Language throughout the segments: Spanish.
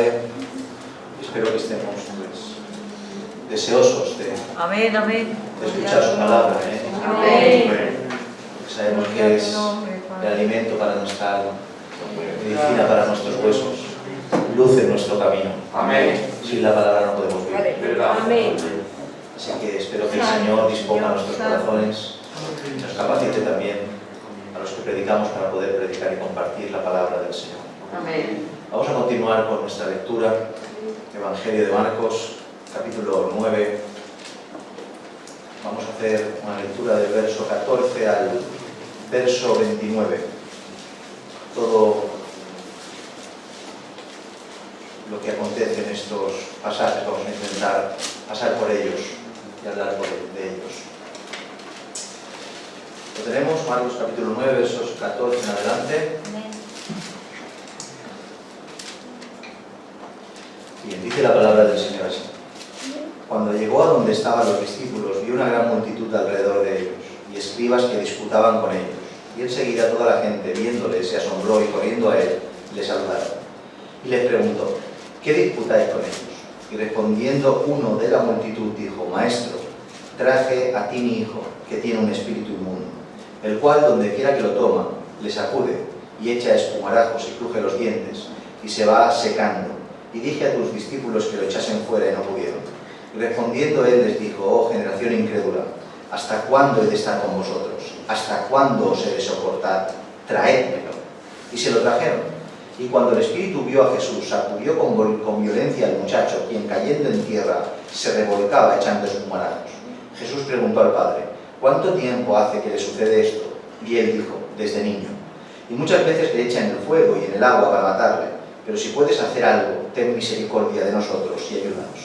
Padre, espero que estemos deseosos de escuchar su palabra. Amén. Sabemos que es el alimento para nuestra alma, medicina para nuestros huesos, luz en nuestro camino. Amén. Sin la palabra no podemos vivir. Amén. Así que espero que el Señor disponga nuestros corazones, nos capacite también a los que predicamos para poder predicar y compartir la palabra del Señor. Amén. Vamos a continuar con nuestra lectura, Evangelio de Marcos, capítulo 9. Vamos a hacer una lectura del verso 14 al verso 29. Todo lo que acontece en estos pasajes vamos a intentar pasar por ellos y hablar de ellos. Lo tenemos, Marcos capítulo 9, versos 14 en adelante. Bien, dice la palabra del Señor así. Cuando llegó a donde estaban los discípulos, vio una gran multitud alrededor de ellos, y escribas que disputaban con ellos. Y enseguida toda la gente, viéndole, se asombró y corriendo a él, le saludaron. Y les preguntó, ¿qué disputáis con ellos? Y respondiendo uno de la multitud dijo, Maestro, traje a ti mi hijo, que tiene un espíritu inmundo, el cual donde quiera que lo toma, le sacude, y echa espumarajos y cruje los dientes, y se va secando. Y dije a tus discípulos que lo echasen fuera y no pudieron. Y respondiendo él les dijo, oh generación incrédula, ¿hasta cuándo he de estar con vosotros? ¿Hasta cuándo os he de soportar? Traédmelo. Y se lo trajeron. Y cuando el espíritu vio a Jesús, sacudió con violencia al muchacho, quien cayendo en tierra se revolcaba echando espumarajos. Jesús preguntó al padre, ¿cuánto tiempo hace que le sucede esto? Y él dijo, desde niño. Y muchas veces le echan en el fuego y en el agua para matarle. Pero si puedes hacer algo, ten misericordia de nosotros y ayúdanos.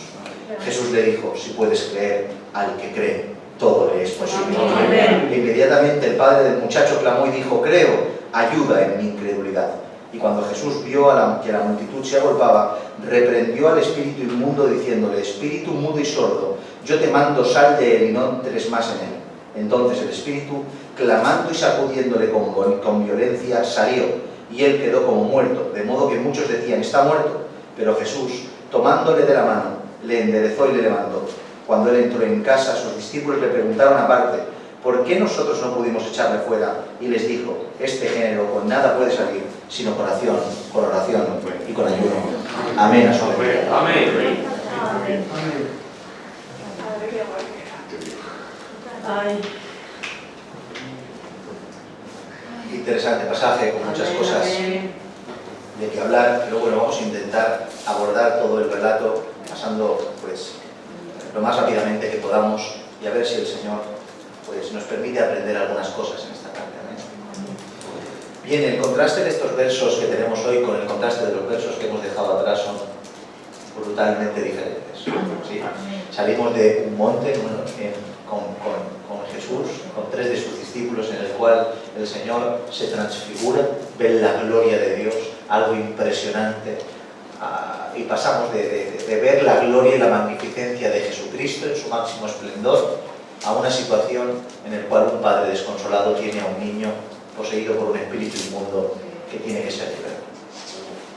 Jesús le dijo, si puedes creer, al que cree, todo le es posible. Amén. E inmediatamente el padre del muchacho clamó y dijo, creo, ayuda en mi incredulidad. Y cuando Jesús vio que la multitud se agolpaba, reprendió al espíritu inmundo diciéndole, espíritu mudo y sordo, yo te mando, sal de él y no entres más en él. Entonces el espíritu, clamando y sacudiéndole con violencia, salió, y él quedó como muerto, de modo que muchos decían, está muerto. Pero Jesús, tomándole de la mano, le enderezó y le levantó. Cuando él entró en casa, sus discípulos le preguntaron aparte, ¿por qué nosotros no pudimos echarle fuera? Y les dijo, este género con nada puede salir, sino con oración y con ayuno. Amén a su vez. Amén. Interesante pasaje, con muchas cosas de que hablar, pero bueno, vamos a intentar abordar todo el relato pasando lo más rápidamente que podamos y a ver si el Señor nos permite aprender algunas cosas en esta tarde. Amén. Bien, el contraste de estos versos que tenemos hoy con el contraste de los versos que hemos dejado atrás son brutalmente diferentes. ¿Sí? Salimos de un monte con Jesús, con 3 de sus discípulos, en el cual el Señor se transfigura, ven la gloria de Dios, algo impresionante, y pasamos de ver la gloria y la magnificencia de Jesucristo en su máximo esplendor a una situación en la cual un padre desconsolado tiene a un niño poseído por un espíritu inmundo que tiene que ser liberado.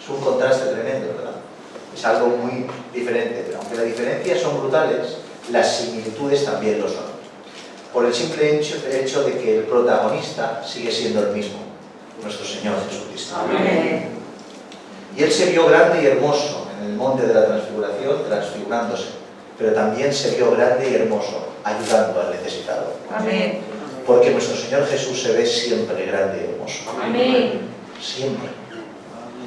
Es un contraste tremendo, ¿verdad? Es algo muy diferente, pero aunque las diferencias son brutales, las similitudes también lo son. Por el simple hecho de que el protagonista sigue siendo el mismo, nuestro Señor Jesucristo. Amén. Y Él se vio grande y hermoso en el monte de la transfiguración, transfigurándose, pero también se vio grande y hermoso ayudando al necesitado. Amén. Porque nuestro Señor Jesús se ve siempre grande y hermoso. Amén. Siempre.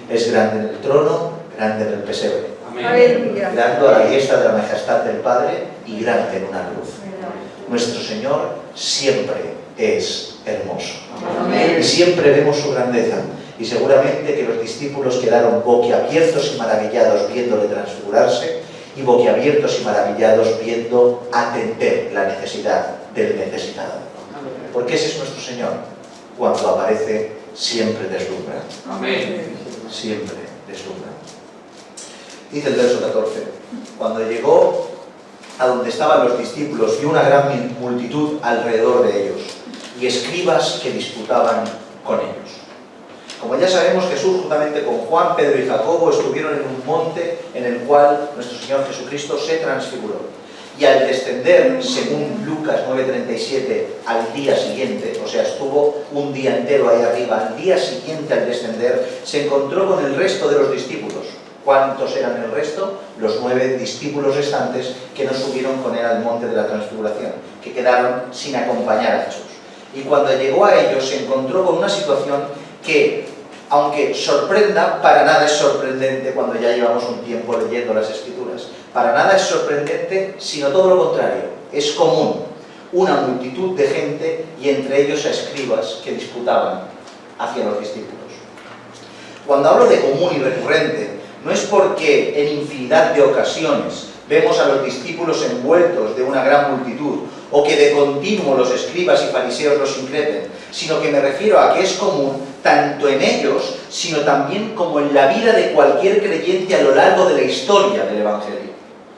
Es grande en el trono, grande en el pesebre. Aleluya. Grande a la diestra de la majestad del Padre y grande en una cruz. Nuestro Señor siempre es hermoso. Amén. Y siempre vemos su grandeza. Y seguramente que los discípulos quedaron boquiabiertos y maravillados viéndole transfigurarse y boquiabiertos y maravillados viendo atender la necesidad del necesitado. Porque ese es nuestro Señor. Cuando aparece, siempre deslumbra. Amén. Siempre deslumbra. Dice el verso 14, cuando llegó a donde estaban los discípulos, vio una gran multitud alrededor de ellos y escribas que disputaban con ellos. Como ya sabemos, Jesús juntamente con Juan, Pedro y Jacobo estuvieron en un monte en el cual nuestro Señor Jesucristo se transfiguró. Y al descender, según Lucas 9:37, al día siguiente, o sea, estuvo un día entero ahí arriba, al día siguiente al descender, se encontró con el resto de los discípulos. ¿Cuántos eran el resto? Los 9 discípulos restantes que no subieron con él al monte de la transfiguración, que quedaron sin acompañar a Jesús. Y cuando llegó a ellos se encontró con una situación que, aunque sorprenda, para nada es sorprendente cuando ya llevamos un tiempo leyendo las Escrituras. Para nada es sorprendente, sino todo lo contrario. Es común. Una multitud de gente y entre ellos a escribas que disputaban hacia los discípulos. Cuando hablo de común y recurrente, no es porque en infinidad de ocasiones vemos a los discípulos envueltos de una gran multitud o que de continuo los escribas y fariseos los increpen, sino que me refiero a que es común tanto en ellos, sino también como en la vida de cualquier creyente a lo largo de la historia del Evangelio.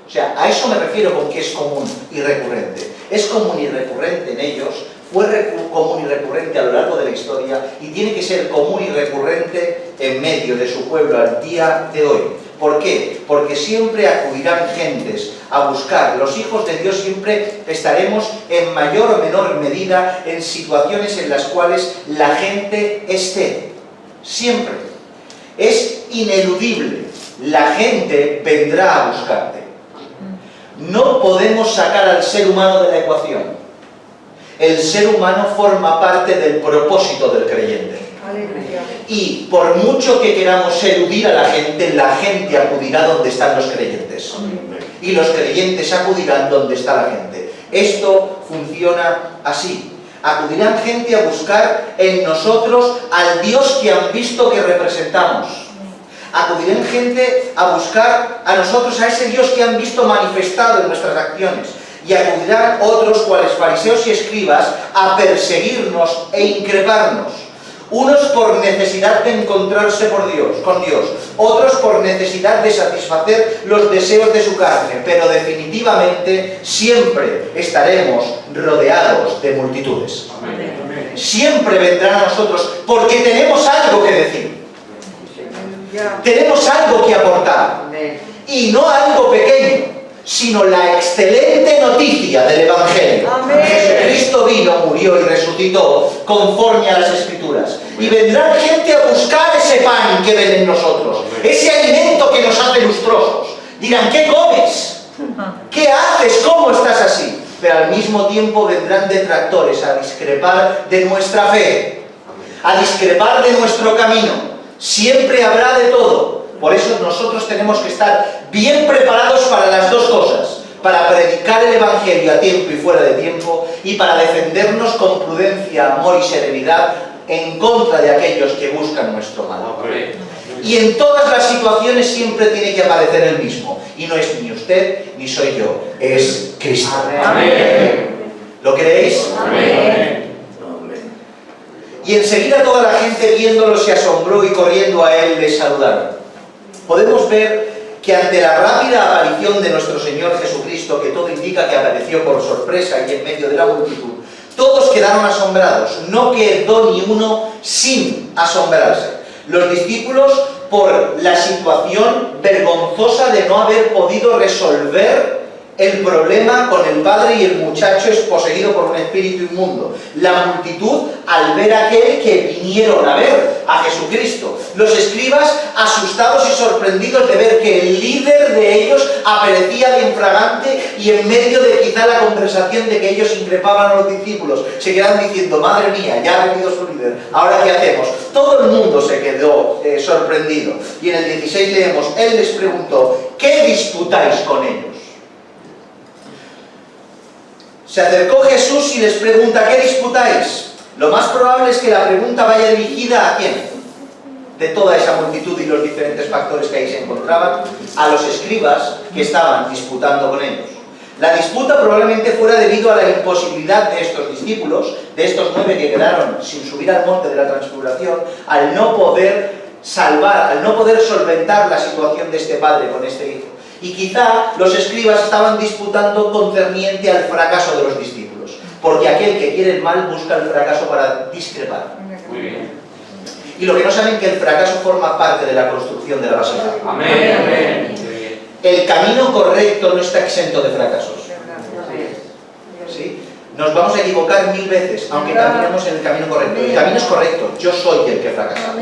O sea, a eso me refiero con que es común y recurrente. Es común y recurrente en ellos, fue común y recurrente a lo largo de la historia y tiene que ser común y recurrente en medio de su pueblo al día de hoy. ¿Por qué? Porque siempre acudirán gentes a buscar. Los hijos de Dios siempre estaremos en mayor o menor medida en situaciones en las cuales la gente esté. Siempre. Es ineludible. La gente vendrá a buscarte. No podemos sacar al ser humano de la ecuación. El ser humano forma parte del propósito del creyente. Aleluya. Y por mucho que queramos eludir a la gente acudirá donde están los creyentes. Y los creyentes acudirán donde está la gente. Esto funciona así. Acudirán gente a buscar en nosotros al Dios que han visto que representamos. Acudirán gente a buscar a nosotros a ese Dios que han visto manifestado en nuestras acciones. Y acudirán otros, cuales fariseos y escribas, a perseguirnos e increparnos. Unos por necesidad de encontrarse con Dios, otros por necesidad de satisfacer los deseos de su carne, pero definitivamente siempre estaremos rodeados de multitudes. Amén. Siempre vendrán a nosotros porque tenemos algo que decir, tenemos algo que aportar, y no algo pequeño, sino la excelente noticia del Evangelio. Amén. Jesucristo vino, murió y resucitó conforme a las Escrituras. Y vendrá gente a buscar ese pan que ven en nosotros, ese alimento que nos hace lustrosos. Dirán, ¿qué comes? ¿Qué haces? ¿Cómo estás así? Pero al mismo tiempo vendrán detractores a discrepar de nuestra fe, a discrepar de nuestro camino. Siempre habrá de todo. Por eso nosotros tenemos que estar bien preparados para las dos cosas, para predicar el Evangelio a tiempo y fuera de tiempo, y para defendernos con prudencia, amor y serenidad en contra de aquellos que buscan nuestro mal. Y en todas las situaciones siempre tiene que aparecer el mismo, y no es ni usted ni soy yo, es Cristo. Amén. ¿Lo creéis? Amén. Y enseguida toda la gente viéndolo se asombró y corriendo a él le saludaron. Podemos ver que ante la rápida aparición de nuestro Señor Jesucristo, que todo indica que apareció por sorpresa y en medio de la multitud, todos quedaron asombrados. No quedó ni uno sin asombrarse. Los discípulos, por la situación vergonzosa de no haber podido resolver el problema con el padre y el muchacho es poseído por un espíritu inmundo. La multitud al ver a aquel que vinieron a ver, a Jesucristo. Los escribas asustados y sorprendidos de ver que el líder de ellos aparecía de infragante y en medio de quizá la conversación de que ellos increpaban a los discípulos. Se quedaban diciendo, madre mía, ya ha venido su líder, ¿ahora qué hacemos? Todo el mundo se quedó sorprendido. Y en el 16 leemos, él les preguntó, ¿qué disputáis con ellos? Se acercó Jesús y les pregunta, ¿qué disputáis? Lo más probable es que la pregunta vaya dirigida ¿a quién? De toda esa multitud y los diferentes factores que ahí se encontraban, a los escribas que estaban disputando con ellos. La disputa probablemente fuera debido a la imposibilidad de estos discípulos, de estos 9 que quedaron sin subir al monte de la transfiguración, al no poder salvar, al no poder solventar la situación de este padre con este hijo. Y quizá los escribas estaban disputando concerniente al fracaso de los discípulos, porque aquel que quiere el mal busca el fracaso para discrepar. Muy bien. y lo que no saben es que el fracaso forma parte de la construcción de la vasija. Amén. El camino correcto no está exento de fracasos. ¿Sí? Nos vamos a equivocar 1000 veces, aunque caminemos en el camino correcto. El camino es correcto, yo soy el que fracasa.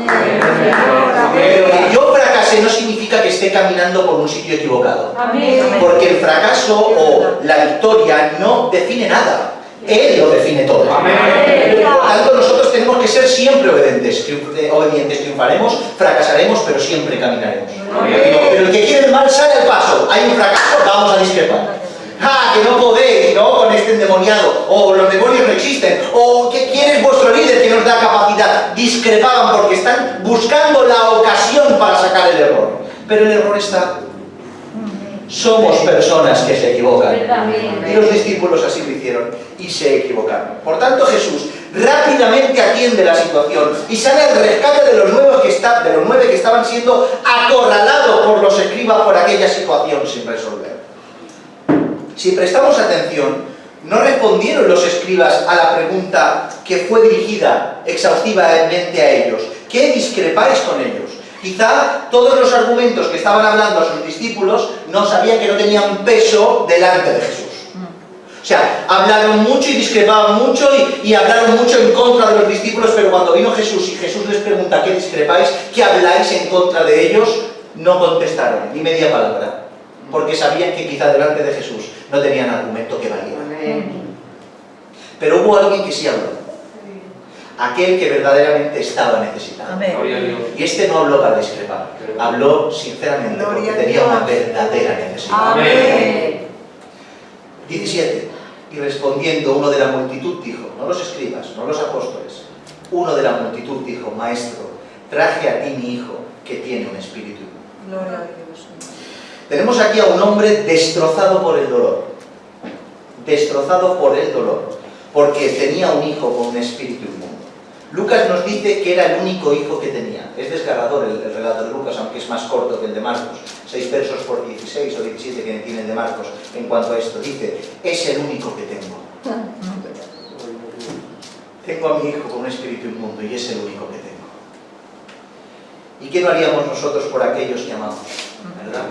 Pero que yo fracase no significa que esté caminando por un sitio equivocado. Porque el fracaso o la victoria no define nada. Él lo define todo. Por tanto, nosotros tenemos que ser siempre obedientes. Triunfaremos, fracasaremos, pero siempre caminaremos. Pero el que quiere el mal sale al paso. Hay un fracaso, vamos a discrepar. ¡Ah, que no podéis, ¿no? Con este endemoniado! O los demonios no existen. O ¿quién es vuestro líder que nos da capacidad? Discrepaban porque están buscando la ocasión para sacar el error. Pero el error está. Somos personas que se equivocan. Y los discípulos así lo hicieron y se equivocaron. Por tanto, Jesús rápidamente atiende la situación y sale al rescate de los 9 que estaban siendo acorralados por los escribas por aquella situación sin resolver. Si prestamos atención, no respondieron los escribas a la pregunta que fue dirigida exhaustivamente a ellos. ¿Qué discrepáis con ellos? Quizá todos los argumentos que estaban hablando a sus discípulos no sabían que no tenían peso delante de Jesús. O sea, hablaron mucho y discrepaban mucho y hablaron mucho en contra de los discípulos, pero cuando vino Jesús y Jesús les pregunta ¿qué discrepáis? ¿Qué habláis en contra de ellos? No contestaron, ni media palabra. Porque sabían que quizá delante de Jesús no tenían argumento que valiera. Pero hubo alguien que sí habló. Aquel que verdaderamente estaba necesitado. Y este no habló para discrepar. Habló sinceramente porque tenía una verdadera necesidad. Amén. 17. Y respondiendo uno de la multitud dijo, no los escribas, no los apóstoles, uno de la multitud dijo, Maestro, traje a ti mi hijo que tiene un espíritu. Gloria a Dios. Tenemos aquí a un hombre destrozado por el dolor. Destrozado por el dolor. Porque tenía un hijo con un espíritu inmundo. Lucas nos dice que era el único hijo que tenía. Es desgarrador el relato de Lucas, aunque es más corto que el de Marcos. 6 versos por 16 o 17 que tiene el de Marcos en cuanto a esto. Dice, es el único que tengo. Tengo a mi hijo con un espíritu inmundo y es el único que tengo. ¿Y qué no haríamos nosotros por aquellos que amamos? ¿Verdad?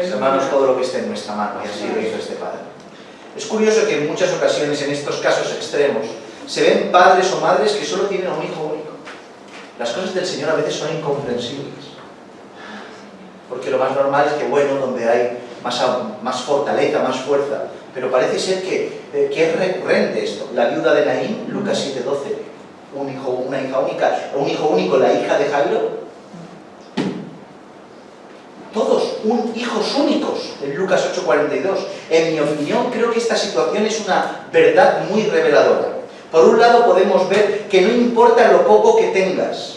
Hermanos, todo lo que esté en nuestra mano, y así lo hizo este padre. Es curioso que en muchas ocasiones, en estos casos extremos, se ven padres o madres que solo tienen a un hijo único. Las cosas del Señor a veces son incomprensibles. Porque lo más normal es que, bueno, donde hay más fortaleza, más fuerza. Pero parece ser que es recurrente esto. La viuda de Naín, Lucas 7:12, un hijo único, la hija de Jairo. Todos, hijos únicos, en Lucas 8:42. En mi opinión, creo que esta situación es una verdad muy reveladora. Por un lado podemos ver que no importa lo poco que tengas,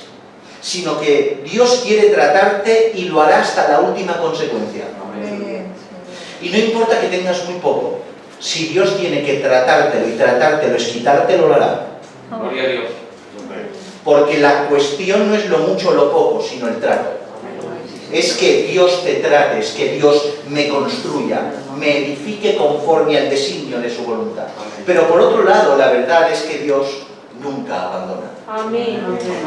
sino que Dios quiere tratarte y lo hará hasta la última consecuencia. Y no importa que tengas muy poco, si Dios tiene que tratártelo y tratártelo es quitártelo, lo hará. Gloria a Dios. Porque la cuestión no es lo mucho o lo poco, sino el trato. Es que Dios te trate, es que Dios me construya, me edifique conforme al designio de su voluntad. Pero por otro lado, la verdad es que Dios nunca abandona. Amén.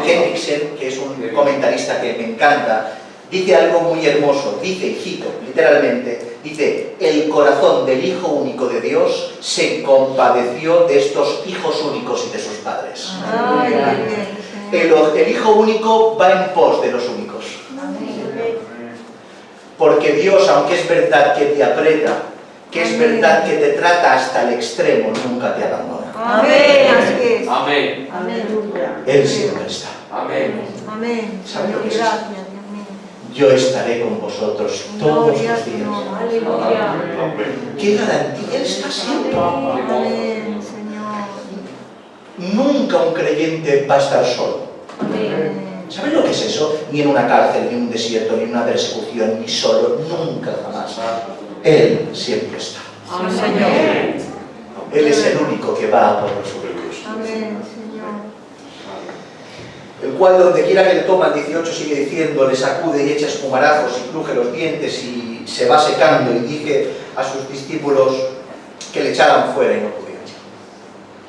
Hendrickson, que es un comentarista que me encanta, dice algo muy hermoso. Dice, y cito, literalmente, dice, el corazón del Hijo único de Dios se compadeció de estos hijos únicos y de sus padres. El Hijo único va en pos de los únicos. Porque Dios, aunque es verdad que te aprieta, que es verdad que te trata hasta el extremo, nunca te abandona. Amén. Así es. Amén. Él siempre está. Amén. Amén. ¿Saben lo que es Gracias, esto? Dios mío. Yo estaré con vosotros todos los días. Aleluya. ¿Qué garantía? Él está siempre. Amén, Señor. Nunca un creyente va a estar solo. Amén. ¿Saben lo que es eso? Ni en una cárcel, ni en un desierto, ni en una persecución, ni solo, nunca jamás. Él siempre está. Amén, Señor. Él es el único que va a por los únicos. Amén, Señor. El cual, donde quiera que le toma, el 18 sigue diciendo, le sacude y echa espumarajos y cruje los dientes y se va secando, y dice a sus discípulos que le echaran fuera y no pudieron.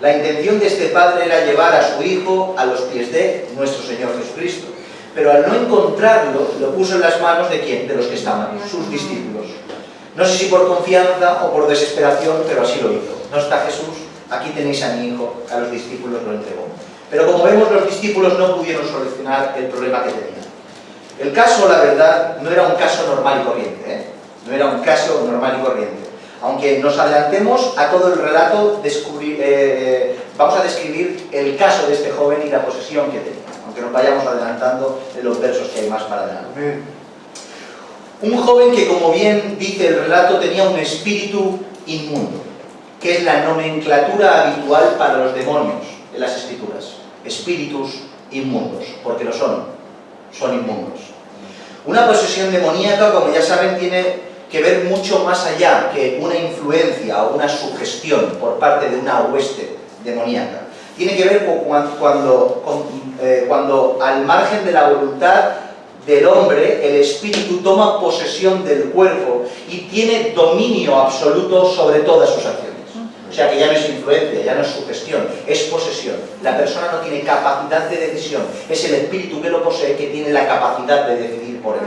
La intención de este padre era llevar a su hijo a los pies de nuestro Señor Jesucristo. Pero al no encontrarlo, lo puso en las manos ¿de quién? De los que estaban, sus discípulos. No sé si por confianza o por desesperación, pero así lo hizo. No está Jesús, aquí tenéis a mi hijo, a los discípulos lo entregó. Pero como vemos, los discípulos no pudieron solucionar el problema que tenían. El caso, la verdad, no era un caso normal y corriente, ¿eh? No era un caso normal y corriente. Aunque nos adelantemos a todo el relato, vamos a describir el caso de este joven y la posesión que tenía, aunque nos vayamos adelantando en los versos que hay más para adelante. Un joven que, como bien dice el relato, tenía un espíritu inmundo, que es la nomenclatura habitual para los demonios en las Escrituras. Espíritus inmundos, porque lo son inmundos. Una posesión demoníaca, como ya saben, tiene que ver mucho más allá que una influencia o una sugestión por parte de una hueste demoníaca. Tiene que ver con cuando al margen de la voluntad del hombre, el espíritu toma posesión del cuerpo y tiene dominio absoluto sobre todas sus acciones. O sea que ya no es influencia, ya no es sugestión, es posesión. La persona no tiene capacidad de decisión, es el espíritu que lo posee que tiene la capacidad de decidir por él.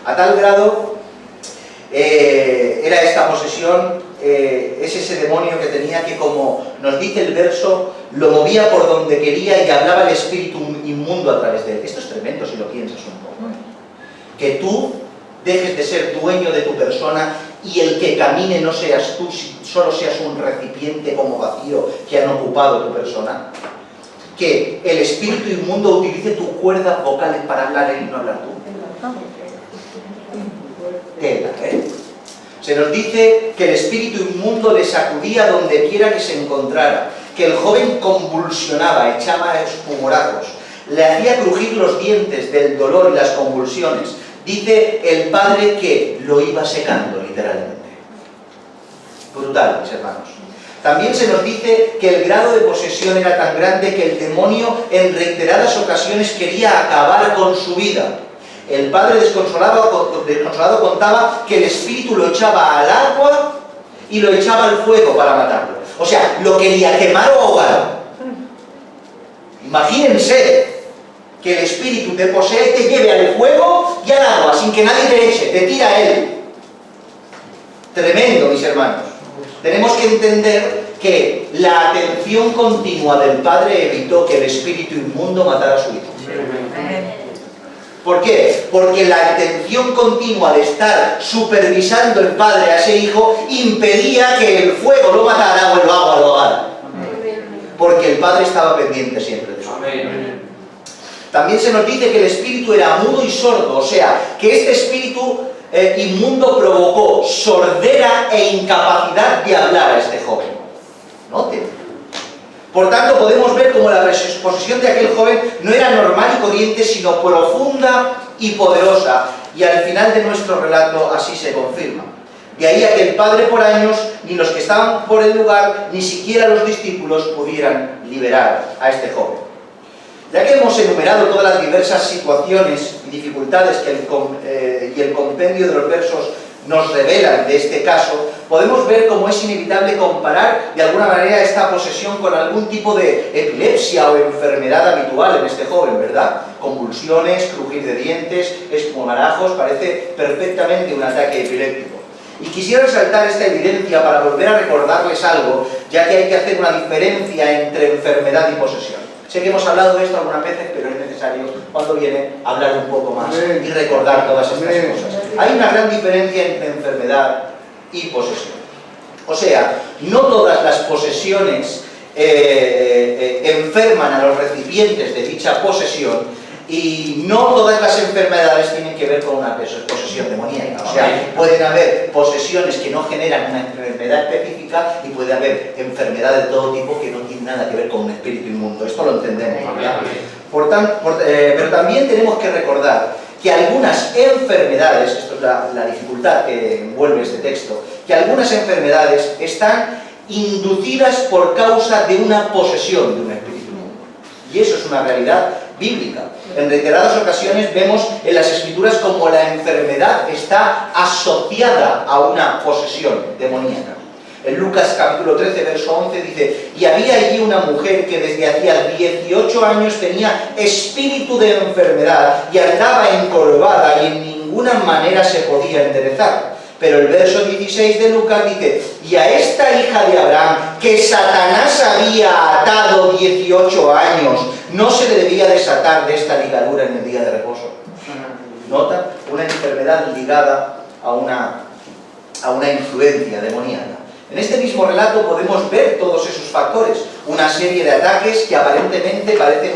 A tal grado era esta posesión, es ese demonio que tenía que, como nos dice el verso, lo movía por donde quería y hablaba el espíritu inmundo a través de él. Esto es tremendo si lo piensas un poco. Que tú dejes de ser dueño de tu persona y el que camine no seas tú, solo seas un recipiente como vacío que han ocupado tu persona. Que el espíritu inmundo utilice tus cuerdas vocales para hablar él y no hablar tú. Tela, ¿eh? Se nos dice que el espíritu inmundo le sacudía donde quiera que se encontrara, que el joven convulsionaba, echaba espumorazos, le hacía crujir los dientes del dolor y las convulsiones. Dice el padre que lo iba secando, literalmente. Brutal, mis hermanos. También se nos dice que el grado de posesión era tan grande que el demonio en reiteradas ocasiones quería acabar con su vida. El padre desconsolado contaba que el espíritu lo echaba al agua y lo echaba al fuego para matarlo. O sea, lo quería quemar o ahogar. Imagínense que el espíritu te posee, te lleve al fuego y al agua, sin que nadie te eche, te tira a él. Tremendo, mis hermanos. Tenemos que entender que la atención continua del padre evitó que el espíritu inmundo matara a su hijo. ¿Por qué? Porque la atención continua de estar supervisando el padre a ese hijo impedía que el fuego lo matara o el agua lo ahogara. Porque el padre estaba pendiente siempre de su hijo. También se nos dice que el espíritu era mudo y sordo, o sea, que este espíritu inmundo provocó sordera e incapacidad de hablar a este joven. Noten. Por tanto, podemos ver cómo la posesión de aquel joven no era normal y corriente, sino profunda y poderosa. Y al final de nuestro relato así se confirma. De ahí a que el padre por años, ni los que estaban por el lugar, ni siquiera los discípulos pudieran liberar a este joven. Ya que hemos enumerado todas las diversas situaciones y dificultades que el compendio de los versos nos revelan de este caso, podemos ver cómo es inevitable comparar de alguna manera esta posesión con algún tipo de epilepsia o enfermedad habitual en este joven, ¿verdad? Convulsiones, crujir de dientes, espumarajos, parece perfectamente un ataque epiléptico. Y quisiera resaltar esta evidencia para volver a recordarles algo, ya que hay que hacer una diferencia entre enfermedad y posesión. Sé que hemos hablado de esto algunas veces, pero es necesario, cuando viene, hablar un poco más y recordar todas estas cosas. Hay una gran diferencia entre enfermedad y posesión. O sea, no todas las posesiones enferman a los recipientes de dicha posesión y no todas las enfermedades tienen que ver con una posesión demoníaca. O sea, pueden haber posesiones que no generan una enfermedad específica y puede haber enfermedades de todo tipo que no tienen nada que ver con un espíritu inmundo. Esto lo entendemos, ¿verdad? Pero también tenemos que recordar que algunas enfermedades, esto es la dificultad que envuelve este texto, que algunas enfermedades están inducidas por causa de una posesión de un espíritu inmundo. Y eso es una realidad bíblica. En reiteradas ocasiones vemos en las Escrituras como la enfermedad está asociada a una posesión demoníaca. En Lucas capítulo 13, verso 11 dice: y había allí una mujer que desde hacía 18 años tenía espíritu de enfermedad y andaba encorvada y en ninguna manera se podía enderezar. Pero el verso 16 de Lucas dice: y a esta hija de Abraham, que Satanás había atado 18 años, no se le debía desatar de esta ligadura en el día de reposo. ¿Nota? Una enfermedad ligada a una influencia demoníaca. En este mismo relato podemos ver todos esos factores, una serie de ataques que aparentemente parecen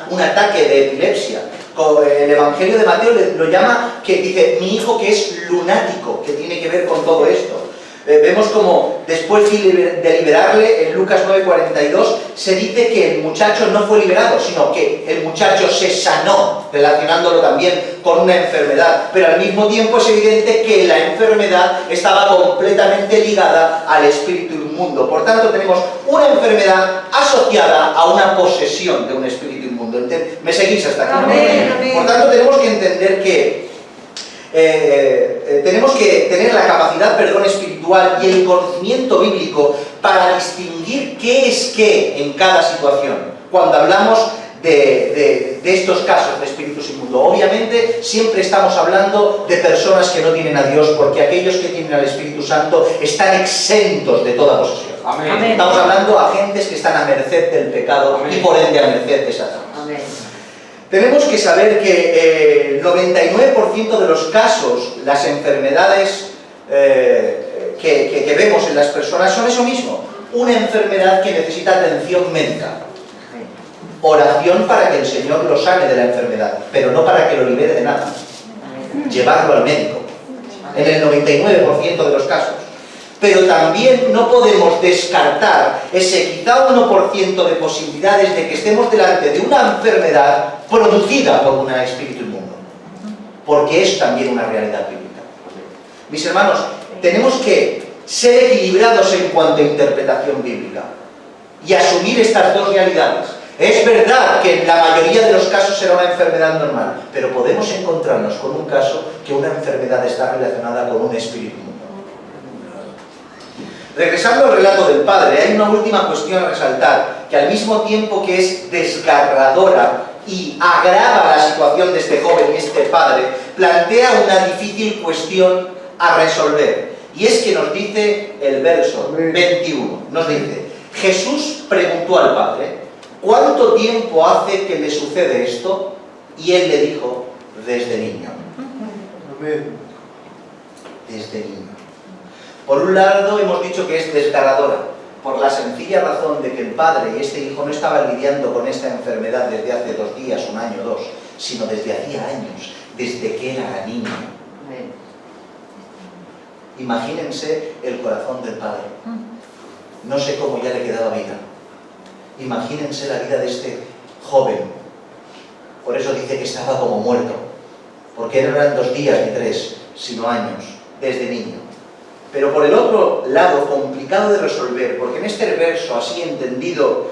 un ataque de epilepsia. El Evangelio de Mateo lo llama, que dice, mi hijo que es lunático, que tiene que ver con todo esto. Vemos como después de liberarle, en Lucas 9:42, se dice que el muchacho no fue liberado, sino que el muchacho se sanó, relacionándolo también con una enfermedad. Pero al mismo tiempo es evidente que la enfermedad estaba completamente ligada al espíritu inmundo. Por tanto, tenemos una enfermedad asociada a una posesión de un espíritu inmundo. ¿Me seguís hasta aquí? Amén, amén. Por tanto, tenemos que entender que tenemos que tener la capacidad, espiritual y el conocimiento bíblico para distinguir qué es qué en cada situación. Cuando hablamos de estos casos de espíritus inmundos, obviamente siempre estamos hablando de personas que no tienen a Dios, porque aquellos que tienen al Espíritu Santo están exentos de toda posesión. Amén. Estamos hablando a gentes que están a merced del pecado. Amén. Y por ende a merced de Satanás. Amén. Tenemos que saber que el 99% de los casos, las enfermedades que vemos en las personas son eso mismo, una enfermedad que necesita atención médica, oración para que el Señor lo sane de la enfermedad, pero no para que lo libere de nada, llevarlo al médico, en el 99% de los casos. Pero también no podemos descartar ese quizá 1% de posibilidades de que estemos delante de una enfermedad producida por un espíritu inmundo, porque es también una realidad bíblica. Mis hermanos, tenemos que ser equilibrados en cuanto a interpretación bíblica y asumir estas dos realidades. Es verdad que en la mayoría de los casos será una enfermedad normal, pero podemos encontrarnos con un caso que una enfermedad está relacionada con un espíritu inmundo. Regresando al relato del padre, hay una última cuestión a resaltar, que al mismo tiempo que es desgarradora y agrava la situación de este joven y este padre, plantea una difícil cuestión a resolver. Y es que nos dice el verso 21, nos dice: Jesús preguntó al padre, ¿cuánto tiempo hace que le sucede esto? Y él le dijo, desde niño. Desde niño. Por un lado hemos dicho que es desgarradora, por la sencilla razón de que el padre y este hijo no estaban lidiando con esta enfermedad desde hace 2 días, 1 año, 2, sino desde hacía años, desde que era niño. Imagínense el corazón del padre. No sé cómo ya le quedaba vida. Imagínense la vida de este joven. Por eso dice que estaba como muerto, porque no eran 2 días ni 3, sino años, desde niño. Pero por el otro lado, complicado de resolver, porque en este verso, así entendido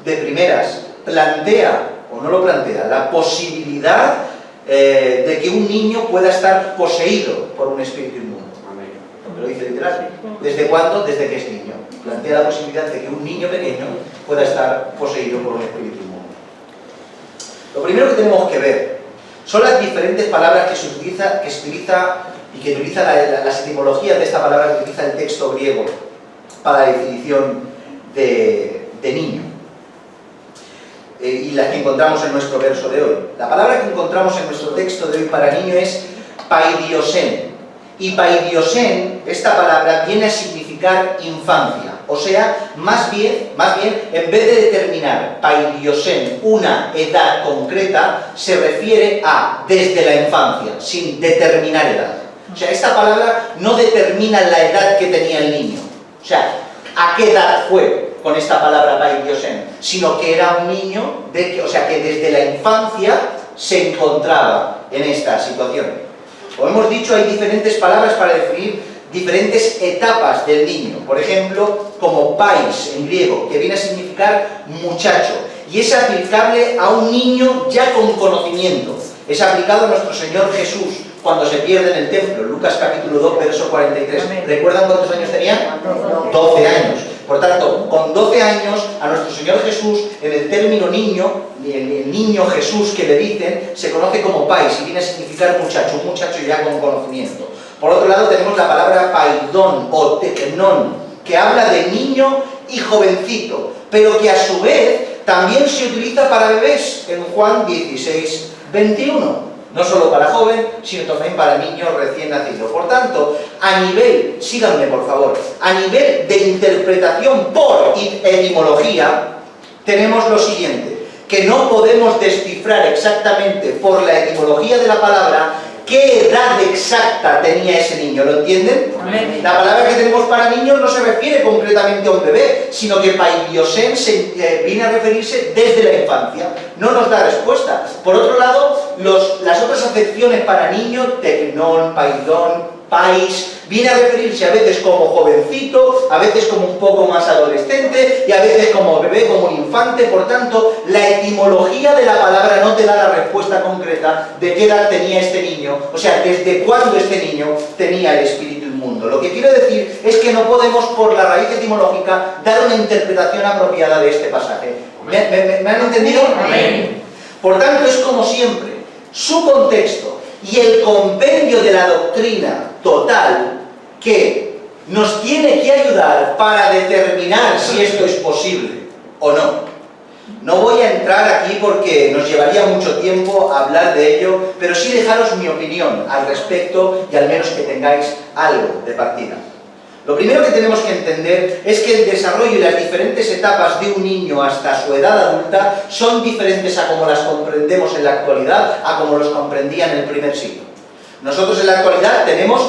de primeras, plantea, o no lo plantea, la posibilidad de que un niño pueda estar poseído por un espíritu inmundo. Lo dice literal. ¿Desde cuándo? Desde que es niño. Plantea la posibilidad de que un niño pequeño pueda estar poseído por un espíritu inmundo. Lo primero que tenemos que ver son las diferentes palabras que se utiliza y que utiliza las etimologías de esta palabra que utiliza el texto griego para la definición de niño, y las que encontramos en nuestro verso de hoy. La palabra que encontramos en nuestro texto de hoy para niño es paidiosen, y paidiosen, esta palabra viene a significar infancia, o sea, más bien, en vez de determinar paidiosen una edad concreta, se refiere a desde la infancia, sin determinar edad. O sea, esta palabra no determina la edad que tenía el niño. O sea, a qué edad fue con esta palabra paidiosen, sino que era un niño, que desde la infancia se encontraba en esta situación. Como hemos dicho, hay diferentes palabras para definir diferentes etapas del niño. Por ejemplo, como pais en griego, que viene a significar muchacho, y es aplicable a un niño ya con conocimiento. Es aplicado a nuestro Señor Jesús, cuando se pierde en el templo, Lucas capítulo 2, verso 43. Amén. ¿Recuerdan cuántos años tenía? 12 años. Por tanto, con 12 años, a nuestro Señor Jesús, en el término niño, el niño Jesús que le dicen, se conoce como pais, y viene a significar muchacho, un muchacho ya con conocimiento. Por otro lado, tenemos la palabra paidón o teknon, que habla de niño y jovencito, pero que a su vez también se utiliza para bebés, en Juan 16, 21. No solo para joven, sino también para niños recién nacidos. Por tanto, a nivel, síganme por favor, a nivel de interpretación por etimología, tenemos lo siguiente, que no podemos descifrar exactamente por la etimología de la palabra qué edad exacta tenía ese niño, ¿lo entienden? Amén. La palabra que tenemos para niños no se refiere concretamente a un bebé, sino que paidiosen viene a referirse desde la infancia. No nos da respuesta. Por otro lado, las otras acepciones para niño, tecnón, paidón, pais, viene a referirse a veces como jovencito, a veces como un poco más adolescente y a veces como bebé, como un infante. Por tanto, la etimología de la palabra no te da la respuesta concreta de qué edad tenía este niño, o sea, desde cuándo este niño tenía el espíritu inmundo. Lo que quiero decir es que no podemos, por la raíz etimológica, dar una interpretación apropiada de este pasaje. ¿Me han entendido? Amén. Por tanto, es como siempre, su contexto y el compendio de la doctrina total que nos tiene que ayudar para determinar si esto es posible o no. No voy a entrar aquí porque nos llevaría mucho tiempo hablar de ello, pero sí dejaros mi opinión al respecto y al menos que tengáis algo de partida. Lo primero que tenemos que entender es que el desarrollo y las diferentes etapas de un niño hasta su edad adulta son diferentes a como las comprendemos en la actualidad, a como los comprendían en el primer siglo. Nosotros en la actualidad tenemos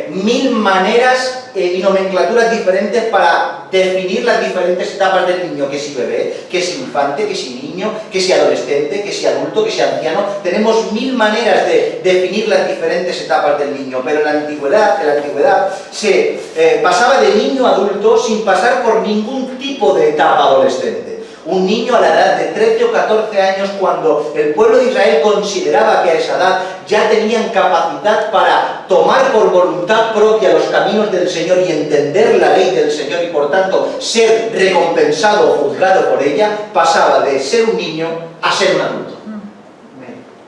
1000 maneras y nomenclaturas diferentes para definir las diferentes etapas del niño, que si bebé, que si infante, que si niño, que si adolescente, que si adulto, que si anciano. Tenemos 1000 maneras de definir las diferentes etapas del niño, pero en la antigüedad se pasaba de niño a adulto sin pasar por ningún tipo de etapa adolescente. Un niño a la edad de 13 o 14 años, cuando el pueblo de Israel consideraba que a esa edad ya tenían capacidad para tomar por voluntad propia los caminos del Señor y entender la ley del Señor y por tanto ser recompensado o juzgado por ella, pasaba de ser un niño a ser un adulto.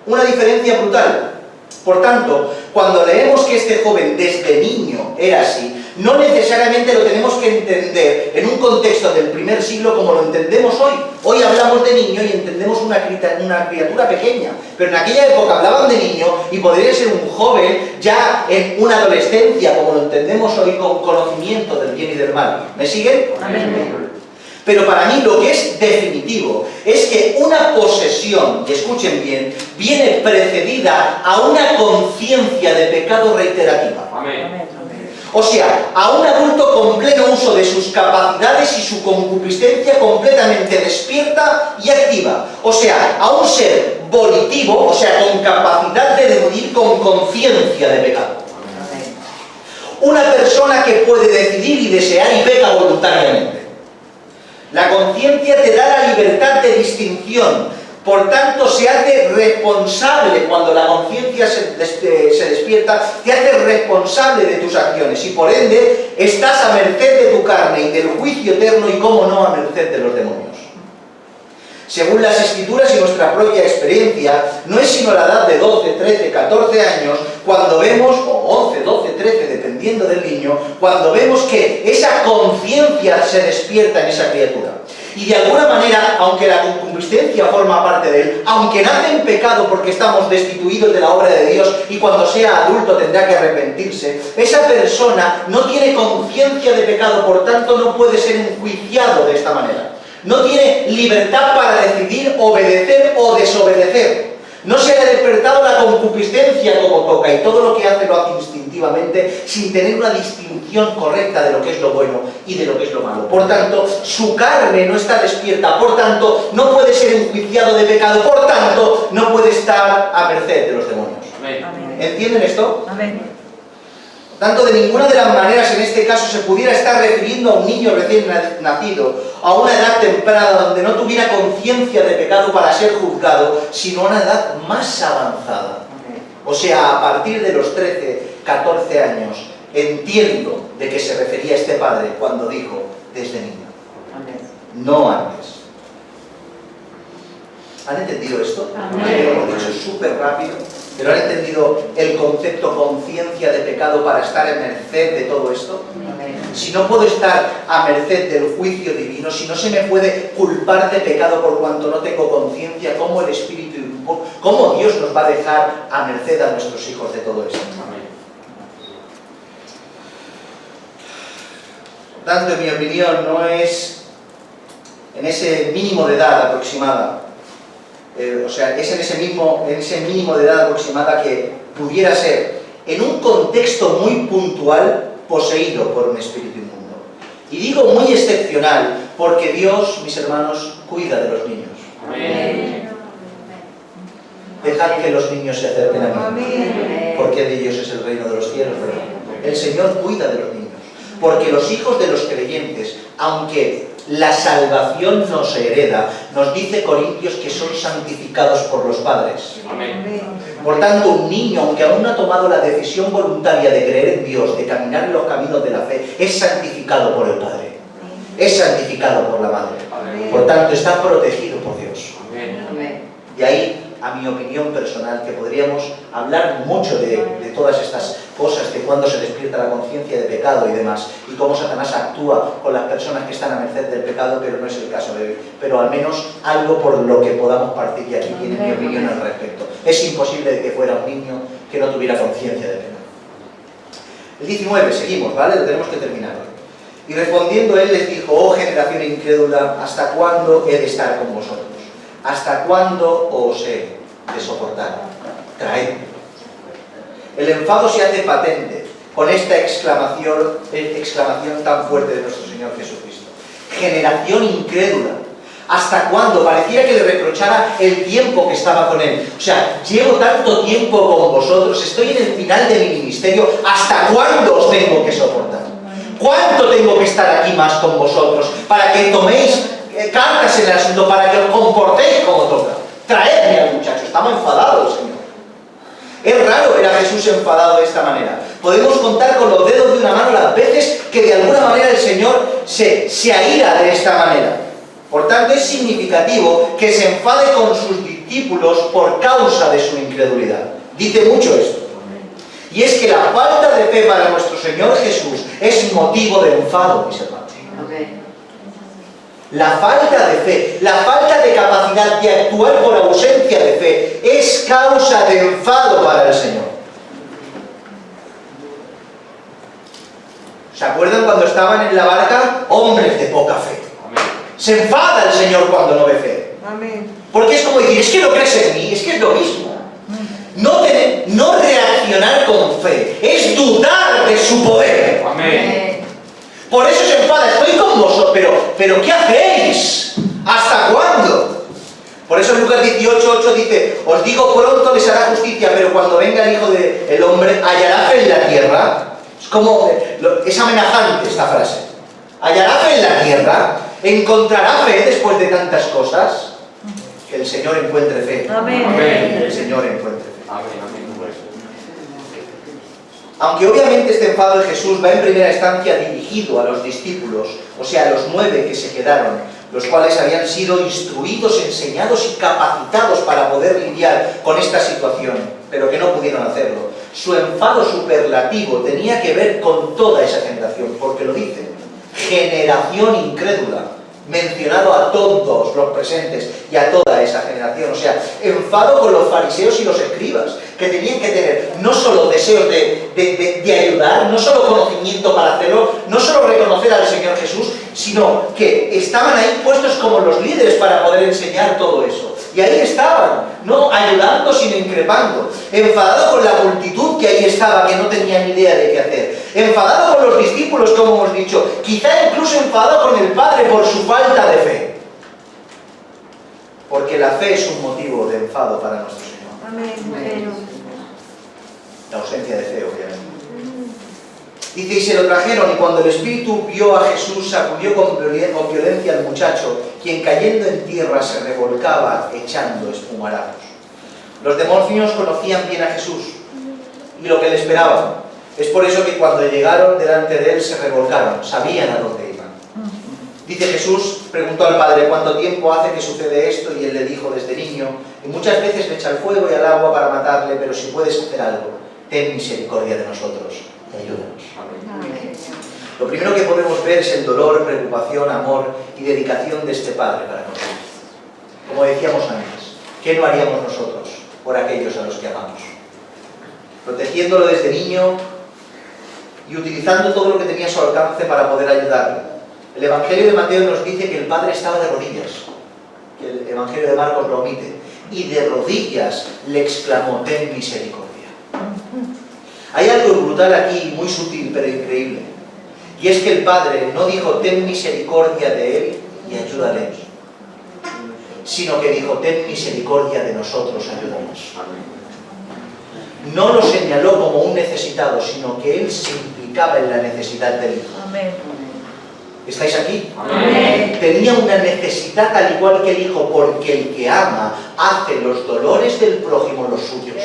Una diferencia brutal. Por tanto, cuando leemos que este joven desde niño era así, no necesariamente lo tenemos que entender en un contexto del primer siglo como lo entendemos hoy. Hoy hablamos de niño y entendemos una criatura pequeña, pero en aquella época hablaban de niño y podría ser un joven ya en una adolescencia, como lo entendemos hoy, con conocimiento del bien y del mal. ¿Me siguen? Amén. Pero para mí lo que es definitivo es que una posesión, y escuchen bien, viene precedida a una conciencia de pecado reiterativa. Amén. O sea, a un adulto con pleno uso de sus capacidades y su concupiscencia completamente despierta y activa. O sea, a un ser volitivo, o sea, con capacidad de decidir con conciencia de pecado. Una persona que puede decidir y desear y peca voluntariamente. La conciencia te da la libertad de distinción. Por tanto, se hace responsable cuando la conciencia se despierta, te hace responsable de tus acciones y por ende estás a merced de tu carne y del juicio eterno y, cómo no, a merced de los demonios. Según las Escrituras y nuestra propia experiencia, no es sino la edad de 12, 13, 14 años cuando vemos, o 11, 12, 13, dependiendo del niño, cuando vemos que esa conciencia se despierta en esa criatura. Y de alguna manera, aunque la concupiscencia forma parte de él, aunque nace en pecado porque estamos destituidos de la obra de Dios y cuando sea adulto tendrá que arrepentirse, esa persona no tiene conciencia de pecado, por tanto no puede ser enjuiciado de esta manera. No tiene libertad para decidir obedecer o desobedecer. No se le ha despertado la concupiscencia como toca y todo lo que hace lo hace instintivamente sin tener una distinción correcta de lo que es lo bueno y de lo que es lo malo. Por tanto, su carne no está despierta, por tanto, no puede ser enjuiciado de pecado, por tanto, no puede estar a merced de los demonios. Amén. ¿Entienden esto? Amén. Tanto de ninguna de las maneras en este caso se pudiera estar refiriendo a un niño recién nacido, a una edad temprana donde no tuviera conciencia de pecado para ser juzgado, sino a una edad más avanzada. O sea, a partir de los 13, 14 años, entiendo de qué se refería este padre cuando dijo, desde niño. No antes. ¿Han entendido esto? Amén. Lo hemos dicho súper rápido, pero ¿han entendido el concepto conciencia de pecado para estar en merced de todo esto? Si no puedo estar a merced del juicio divino, si no se me puede culpar de pecado por cuanto no tengo conciencia, ¿cómo el Espíritu, cómo Dios nos va a dejar a merced a nuestros hijos de todo esto? Por tanto, en mi opinión, no es en ese mínimo de edad aproximada, o sea, es en ese mínimo de edad aproximada que pudiera ser, en un contexto muy puntual, poseído por un espíritu inmundo. Y digo muy excepcional, porque Dios, mis hermanos, cuida de los niños. Amén. Dejad que los niños se acerquen a mí, Amén. porque de ellos es el reino de los cielos, ¿verdad? El Señor cuida de los niños, porque los hijos de los creyentes, aunque la salvación nos hereda, nos dice Corintios que son santificados por los padres. Amén. Por tanto, un niño, aunque aún no ha tomado la decisión voluntaria de creer en Dios, de caminar en los caminos de la fe, es santificado por el Padre, es santificado por la Madre. Por tanto, está protegido por Dios. Amén. Y ahí, a mi opinión personal, que podríamos hablar mucho de todas estas cosas, de cuándo se despierta la conciencia de pecado y demás, y cómo Satanás actúa con las personas que están a merced del pecado, pero no es el caso de hoy. Pero al menos algo por lo que podamos partir, y aquí tiene mi opinión al respecto. Es imposible de que fuera un niño que no tuviera conciencia de pecado. El 19, seguimos, ¿vale? Lo tenemos que terminar. Y respondiendo él les dijo, oh generación incrédula, ¿hasta cuándo he de estar con vosotros? ¿Hasta cuándo os he de soportar? Traedme. El enfado se hace patente con esta exclamación tan fuerte de nuestro Señor Jesucristo. Generación incrédula. ¿Hasta cuándo? Parecía que le reprochara el tiempo que estaba con él. O sea, llevo tanto tiempo con vosotros, estoy en el final de mi ministerio, ¿hasta cuándo os tengo que soportar? ¿Cuánto tengo que estar aquí más con vosotros para que toméis cartas en el asunto, para que os comportéis como toca? Traedme al muchacho, estaba enfadado el Señor. Es raro ver a Jesús enfadado de esta manera. Podemos contar con los dedos de una mano las veces que de alguna manera el Señor se aira de esta manera. Por tanto, es significativo que se enfade con sus discípulos por causa de su incredulidad. Dice mucho esto. Y es que la falta de fe para nuestro Señor Jesús es motivo de enfado, mis hermanos. La falta de fe, la falta de capacidad de actuar por ausencia de fe es causa de enfado para el Señor. ¿Se acuerdan cuando estaban en la barca? Hombres de poca fe. Se enfada el Señor cuando no ve fe. Porque es como decir, es que no crees en mí, es que es lo mismo. No reaccionar con fe, es dudar de su poder. Amén. Por eso se enfada, estoy con vosotros, pero ¿qué hacéis? ¿Hasta cuándo? Por eso Lucas 18:8 dice, os digo pronto les hará justicia, pero cuando venga el Hijo del Hombre, ¿hallará fe en la tierra? Es amenazante esta frase. ¿Hallará fe en la tierra? ¿Encontrará fe después de tantas cosas? Que el Señor encuentre fe. Amén. Que el Señor encuentre fe. Amén. Aunque obviamente este enfado de Jesús va en primera instancia dirigido a los discípulos, o sea, a los 9 que se quedaron, los cuales habían sido instruidos, enseñados y capacitados para poder lidiar con esta situación, pero que no pudieron hacerlo. Su enfado superlativo tenía que ver con toda esa generación, porque lo dice, generación incrédula, mencionado a todos los presentes y a toda esa generación. O sea, enfado con los fariseos y los escribas, que tenían que tener no solo deseos de ayudar, no solo conocimiento para hacerlo, no solo reconocer al Señor Jesús, sino que estaban ahí puestos como los líderes para poder enseñar todo eso. Y ahí estaban, no ayudando sino increpando, enfadado con la multitud que ahí estaba, que no tenía ni idea de qué hacer, enfadado con los discípulos, como hemos dicho, quizá incluso enfadado con el Padre por su falta de fe. Porque la fe es un motivo de enfado para nuestro Señor. Amén. La ausencia de fe, obviamente. Dice, y se lo trajeron, y cuando el Espíritu vio a Jesús, sacudió con violencia al muchacho, quien cayendo en tierra se revolcaba echando espumarajos. Los demonios conocían bien a Jesús, y lo que le esperaba. Es por eso que cuando llegaron delante de él se revolcaron, sabían a dónde iban. Dice Jesús, preguntó al Padre, ¿cuánto tiempo hace que sucede esto? Y él le dijo, desde niño, y muchas veces le echa el fuego y al agua para matarle, pero si puedes hacer algo, ten misericordia de nosotros y ayúdanos. Amén. Lo primero que podemos ver es el dolor, preocupación, amor y dedicación de este Padre para nosotros. Como decíamos antes, ¿qué no haríamos nosotros por aquellos a los que amamos? Protegiéndolo desde niño y utilizando todo lo que tenía a su alcance para poder ayudarle. El Evangelio de Mateo nos dice que el Padre estaba de rodillas, que el Evangelio de Marcos lo omite, y de rodillas le exclamó, ten misericordia. Hay algo brutal aquí, muy sutil pero increíble, y es que el Padre no dijo, ten misericordia de él y ayúdale, sino que dijo, ten misericordia de nosotros, ayúdanos. No lo señaló como un necesitado, sino que él se implicaba en la necesidad del Hijo. Amén. ¿Estáis aquí? Amén. Tenía una necesidad al igual que el Hijo, porque el que ama hace los dolores del prójimo los suyos.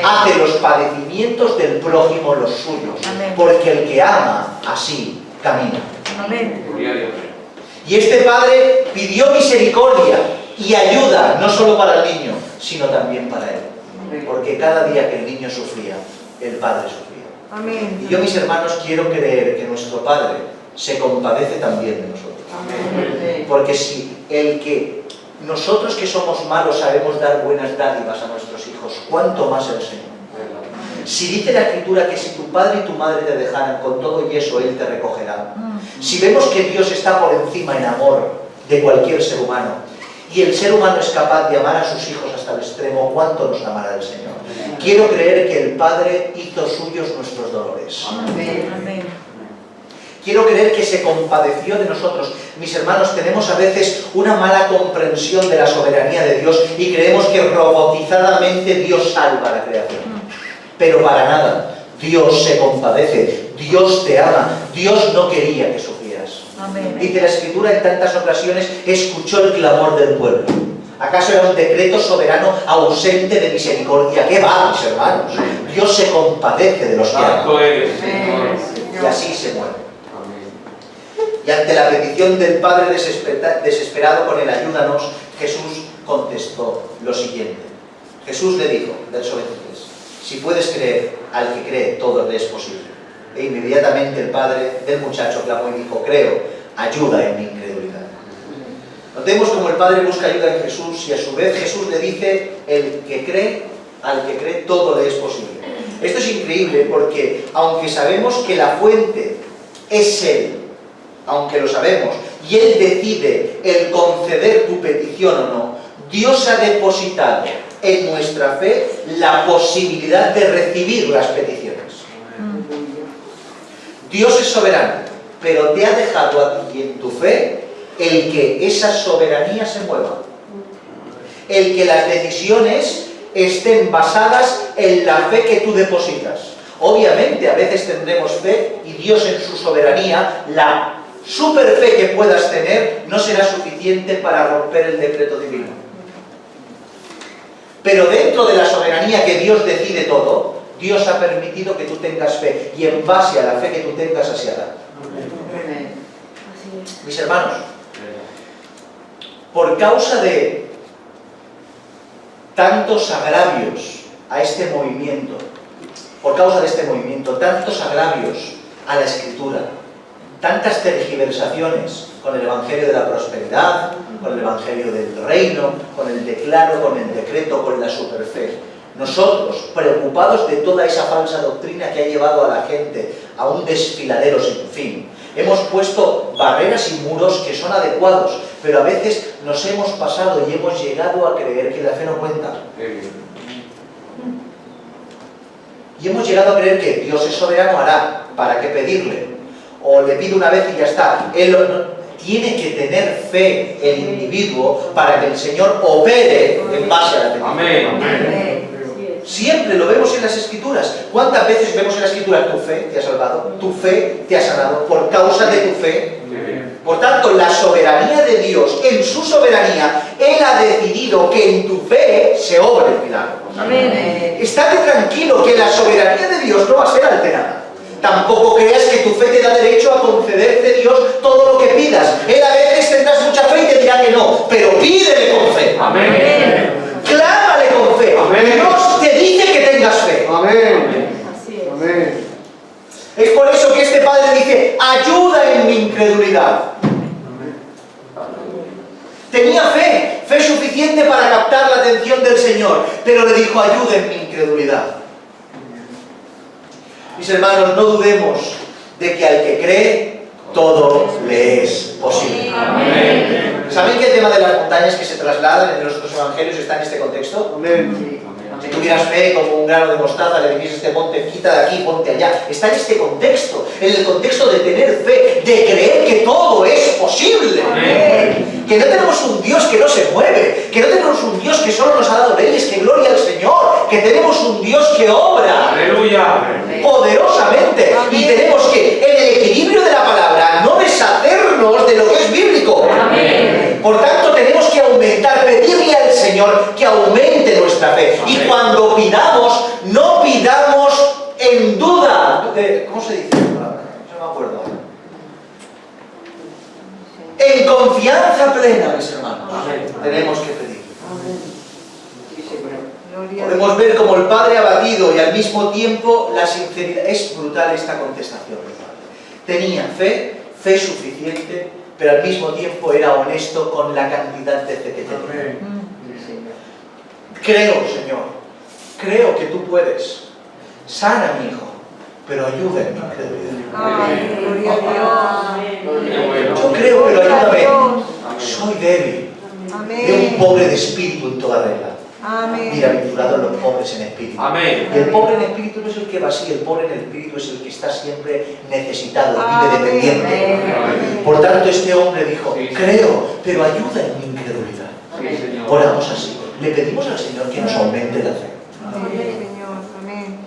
Hace los padecimientos del prójimo los suyos. Amén. Porque el que ama, así camina. Amén. Y este Padre pidió misericordia y ayuda, no solo para el niño, sino también para él. Porque cada día que el niño sufría, el Padre sufría. Amén. Y yo, mis hermanos, quiero creer que nuestro Padre se compadece también de nosotros. Amén. Porque si el que nosotros que somos malos sabemos dar buenas dádivas a nuestros hijos, ¿cuánto más el Señor? Si dice la Escritura que si tu padre y tu madre te dejaran, con todo y eso Él te recogerá. Si vemos que Dios está por encima en amor de cualquier ser humano, y el ser humano es capaz de amar a sus hijos hasta el extremo, ¿cuánto nos amará el Señor? Quiero creer que el Padre hizo suyos nuestros dolores. Amén. Quiero creer que se compadeció de nosotros. Mis hermanos, tenemos a veces una mala comprensión de la soberanía de Dios y creemos que robotizadamente Dios salva a la creación. Pero para nada. Dios se compadece, Dios te ama, Dios no quería que sufrieras. Amén. Dice la Escritura en tantas ocasiones, escuchó el clamor del pueblo. ¿Acaso era un decreto soberano ausente de misericordia? ¿Qué va, mis hermanos? Dios se compadece de los que ama. Y así se muere. Y ante la petición del Padre desesperado con el ayúdanos, Jesús contestó lo siguiente. Jesús le dijo, verso 23, si puedes creer, al que cree, todo le es posible. E inmediatamente el padre del muchacho clamó y dijo, creo, ayuda en mi incredulidad. Notemos cómo el Padre busca ayuda en Jesús y a su vez Jesús le dice, el que cree, al que cree, todo le es posible. Esto es increíble porque, aunque sabemos que la fuente es Él, aunque lo sabemos, y Él decide el conceder tu petición o no, Dios ha depositado en nuestra fe la posibilidad de recibir las peticiones. Dios es soberano, pero te ha dejado a ti en tu fe el que esa soberanía se mueva. El que las decisiones estén basadas en la fe que tú depositas. Obviamente a veces tendremos fe y Dios en su soberanía, la super fe que puedas tener no será suficiente para romper el decreto divino. Pero dentro de la soberanía que Dios decide todo, Dios ha permitido que tú tengas fe y en base a la fe que tú tengas así hará. Mis hermanos, por causa de tantos agravios a este movimiento, por causa de este movimiento, tantos agravios a la Escritura, tantas tergiversaciones con el Evangelio de la prosperidad, con el Evangelio del reino, con el declaro, con el decreto, con la superfe. Nosotros, preocupados de toda esa falsa doctrina que ha llevado a la gente a un desfiladero sin fin, hemos puesto barreras y muros que son adecuados, pero a veces nos hemos pasado y hemos llegado a creer que la fe no cuenta. Y hemos llegado a creer que Dios es soberano, hará, ¿para qué pedirle? O le pido una vez y ya está. Él tiene que tener fe el individuo para que el Señor opere en base a la petición. Amén. Siempre lo vemos en las Escrituras. ¿Cuántas veces vemos en la Escritura tu fe te ha salvado? Tu fe te ha sanado por causa de tu fe. Por tanto, la soberanía de Dios, en su soberanía, Él ha decidido que en tu fe se obre el milagro. Amén. Estate tranquilo que la soberanía de Dios no va a ser alterada. Tampoco creas que tu fe te da derecho a concederte Dios todo lo que pidas. Él a veces tendrás mucha fe y te dirá que no, pero pídele con fe. Amén. Clámale con fe. Amén. Dios te dice que tengas fe. Amén. Así es. Amén. Es por eso que este padre dice, ayuda en mi incredulidad. Tenía fe, fe suficiente para captar la atención del Señor, pero le dijo, ayuda en mi incredulidad. Mis hermanos, no dudemos de que al que cree, todo le es posible. Amén. ¿Saben que el tema de las montañas que se trasladan en los otros evangelios está en este contexto? Amén. Si tuvieras fe como un grano de mostaza, le dijiste este monte, quita de aquí, ponte allá. Está en este contexto, en el contexto de tener fe, de creer que todo es posible. Amén. Que no tenemos un Dios que no se mueve, que no tenemos un Dios que solo nos ha dado leyes, que gloria al Señor, que tenemos un Dios que obra Aleluya. poderosamente. Y tenemos que, en el equilibrio de la palabra, no deshacernos de lo que es bíblico. Amén. Por tanto, tenemos que aumentar, pedirle al Señor que aumente nuestra fe. Y cuando pidamos, no pidamos en duda. ¿Cómo se dice? No me acuerdo. En confianza plena, mis hermanos. Amén. Tenemos que pedir. Gloria a Podemos ver como el Padre abatido y al mismo tiempo la sinceridad. Es brutal esta contestación del Padre. Tenía fe, fe suficiente, pero al mismo tiempo era honesto con la cantidad de fe que tenía. Amén. Creo, Señor, creo que tú puedes. Sana a mi hijo, pero ayuda en mi incredulidad. Ay, gloria a Dios. Yo creo, pero ayúdame. Dios. Soy débil, de un Amén. pobre de espíritu en toda regla. Amén. Bienaventurados los pobres en espíritu. Amén. Y el pobre en espíritu no es el que vacía, el pobre en el espíritu es el que está siempre necesitado, vive Amén. dependiente. Amén. Por tanto, este hombre dijo, Sí. creo, pero ayuda en mi incredulidad. Sí, Señor. Oramos así. Le pedimos al Señor que nos aumente la fe. Amén, Señor. Amén.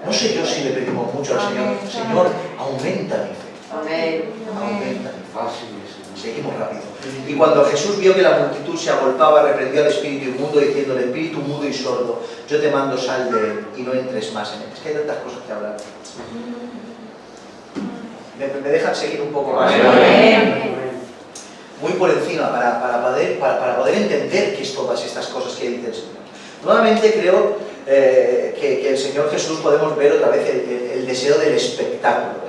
No sé yo si le pedimos mucho al Señor. Amén. Señor, aumenta mi fe. Amén. Aumenta mi fe. Fácil es, Señor. Seguimos rápido. Y cuando Jesús vio que la multitud se agolpaba, reprendió al espíritu inmundo, diciéndole, espíritu mudo y sordo, yo te mando, sal de él y no entres más en él. Es que hay tantas cosas que hablar. ¿Me dejan seguir un poco más? Amén. Muy por encima, para poder entender qué es todas estas cosas que dice el Señor. Nuevamente creo que el Señor Jesús podemos ver otra vez el deseo del espectáculo.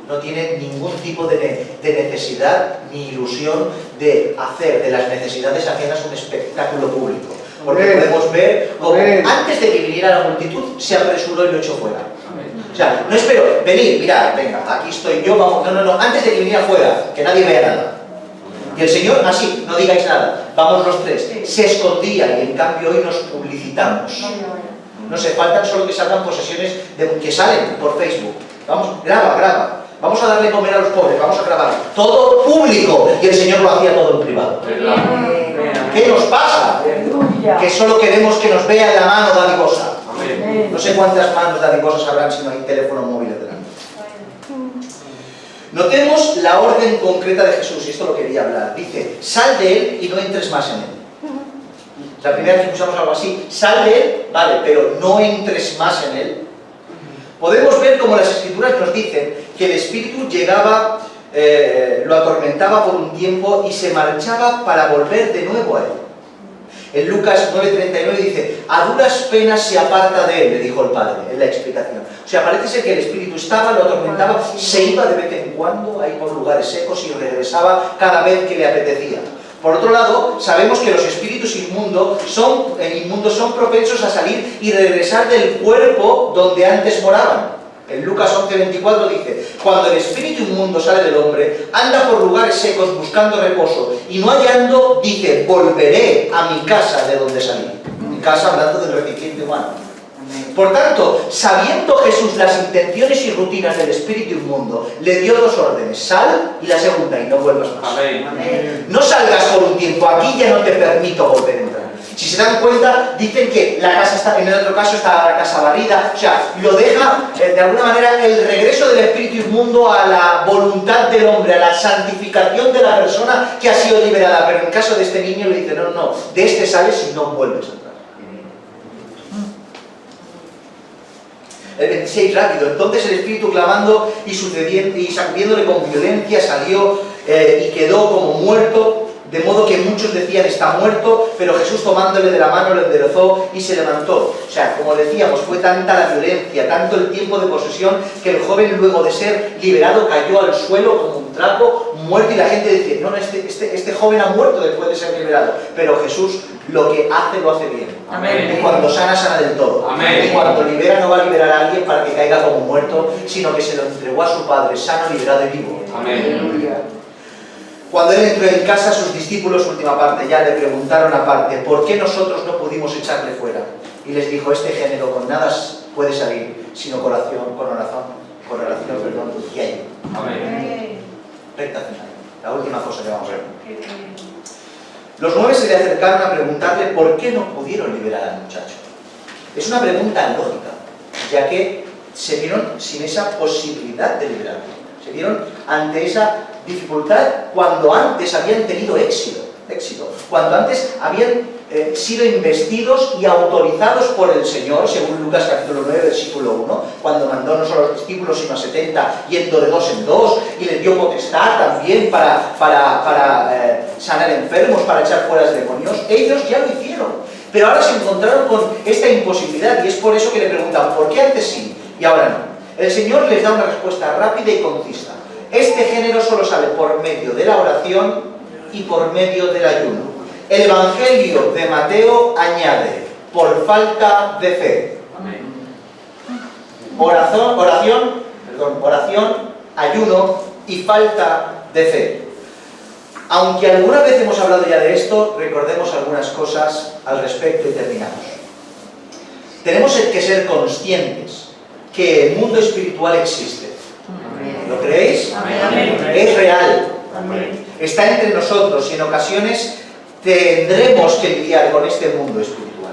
No tiene ningún tipo de necesidad ni ilusión de hacer de las necesidades ajenas un espectáculo público. Porque Amén. podemos ver cómo Amén. antes de que viniera la multitud se apresuró y lo echó fuera. Amén. O sea, no espero, venid, mirad, venga, aquí estoy yo, vamos, no, antes de que viniera fuera, que nadie vea nada. Y el Señor, así, no digáis nada, vamos los tres. Se escondía y en cambio hoy nos publicitamos. No se faltan solo que salgan posesiones que salen por Facebook. Vamos, graba. Vamos a darle comer a los pobres, vamos a grabar. Todo público. Y el Señor lo hacía todo en privado. ¿Qué nos pasa? Que solo queremos que nos vea la mano dadivosa. Amén. No sé cuántas manos dadivosas habrán si no hay teléfonos móviles delante. Notemos la orden concreta de Jesús, y esto lo quería hablar. Dice, sal de él y no entres más en él. La primera vez que usamos algo así, sal de él, vale, pero no entres más en él. Podemos ver como las Escrituras nos dicen que el Espíritu llegaba, lo atormentaba por un tiempo y se marchaba para volver de nuevo a él. En Lucas 9:39 dice, a duras penas se aparta de él, le dijo el Padre, en la explicación. O sea, parece ser que el Espíritu estaba, lo atormentaba, se iba de vez en cuando ahí por lugares secos y regresaba cada vez que le apetecía. Por otro lado, sabemos que los espíritus inmundos son propensos a salir y regresar del cuerpo donde antes moraban. En Lucas 11:24 dice, cuando el espíritu inmundo sale del hombre, anda por lugares secos buscando reposo, y no hallando, dice, volveré a mi casa de donde salí. Mi casa hablando del recipiente humano. Por tanto, sabiendo Jesús las intenciones y rutinas del espíritu inmundo, le dio dos órdenes, sal y la segunda, y no vuelvas más. Amén. No salgas por un tiempo, aquí ya no te permito volver a entrar. Si se dan cuenta, dicen que la casa está, en el otro caso está la casa barrida, o sea, lo deja, de alguna manera, el regreso del espíritu inmundo a la voluntad del hombre, a la santificación de la persona que ha sido liberada. Pero en el caso de este niño le dice, no, de este sales y no vuelves a entrar. el 26 rápido. Entonces el espíritu clamando y sacudiéndole con violencia salió y quedó como muerto, de modo que muchos decían está muerto, pero Jesús tomándole de la mano lo enderezó y se levantó. O sea, como decíamos, fue tanta la violencia, tanto el tiempo de posesión, que el joven luego de ser liberado cayó al suelo como un trapo, muerto, y la gente dice, no, este joven ha muerto después de ser liberado. Pero Jesús lo que hace, lo hace bien. Amén. Y cuando sana, sana del todo. Amén. Y cuando libera, no va a liberar a alguien para que caiga como muerto, sino que se lo entregó a su Padre, sano, liberado y vivo. Amén. Cuando él entró en casa, sus discípulos, última parte ya, le preguntaron aparte, ¿por qué nosotros no pudimos echarle fuera? Y les dijo, este género con nada puede salir, sino con oración, y ayuno. Amén. Recta final, la última cosa que vamos a ver. Los 9 se le acercaron a preguntarle por qué no pudieron liberar al muchacho. Es una pregunta lógica, ya que se vieron sin esa posibilidad de liberarlo. Se vieron ante esa dificultad cuando antes habían tenido éxito, cuando antes habían sido investidos y autorizados por el Señor, según Lucas capítulo 9, versículo 1, cuando mandó no solo a los discípulos sino a 70, yendo de 2 en 2, y les dio potestad también para sanar enfermos, para echar fuera demonios. Ellos ya lo hicieron, pero ahora se encontraron con esta imposibilidad, y es por eso que le preguntan, ¿por qué antes sí y ahora no? El Señor les da una respuesta rápida y concisa. Este género solo sale por medio de la oración y por medio del ayuno. El Evangelio de Mateo añade, por falta de fe. Oración, ayuno y falta de fe. Aunque alguna vez hemos hablado ya de esto, recordemos algunas cosas al respecto y terminamos. Tenemos que ser conscientes que el mundo espiritual existe. ¿Lo creéis? Amén. Es real. Amén. Está entre nosotros y en ocasiones tendremos que lidiar con este mundo espiritual.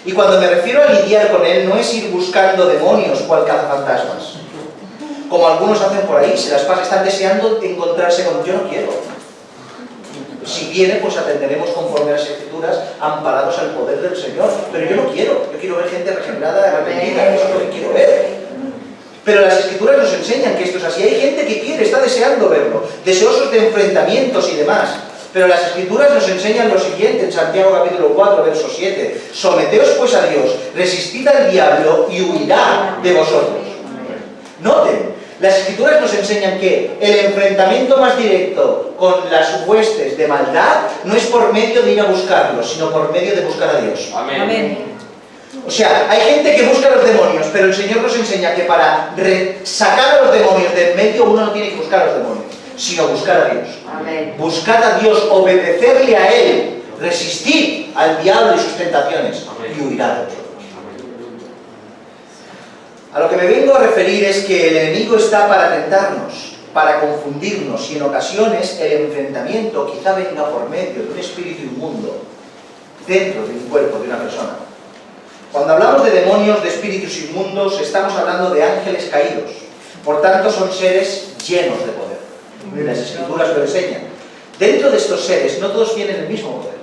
Y cuando me refiero a lidiar con él, no es ir buscando demonios cual cazafantasmas. Como algunos hacen por ahí, se las pasan, están deseando encontrarse con yo no quiero. Si viene, pues atenderemos conforme a las Escrituras, amparados al poder del Señor. Pero yo no quiero, yo quiero ver gente regenerada, arrepentida, eso es lo que quiero ver. Pero las Escrituras nos enseñan que esto es así. Hay gente que quiere, está deseando verlo, deseosos de enfrentamientos y demás. Pero las Escrituras nos enseñan lo siguiente, en Santiago capítulo 4, verso 7. Someteos pues a Dios, resistid al diablo y huirá de vosotros. Noten, las Escrituras nos enseñan que el enfrentamiento más directo con las huestes de maldad no es por medio de ir a buscarlos, sino por medio de buscar a Dios. Amén. O sea, hay gente que busca a los demonios, pero el Señor nos enseña que para sacar a los demonios de en medio uno no tiene que buscar a los demonios, sino buscar a Dios. Amén. Buscar a Dios, obedecerle a Él, resistir al diablo y sus tentaciones y huirá de nosotros. A lo que me vengo a referir es que el enemigo está para tentarnos, para confundirnos, y en ocasiones el enfrentamiento quizá venga por medio de un espíritu inmundo dentro de un cuerpo de una persona. Cuando hablamos de demonios, de espíritus inmundos, estamos hablando de ángeles caídos. Por tanto, son seres llenos de poder. Las Escrituras lo enseñan. Dentro de estos seres no todos tienen el mismo poder.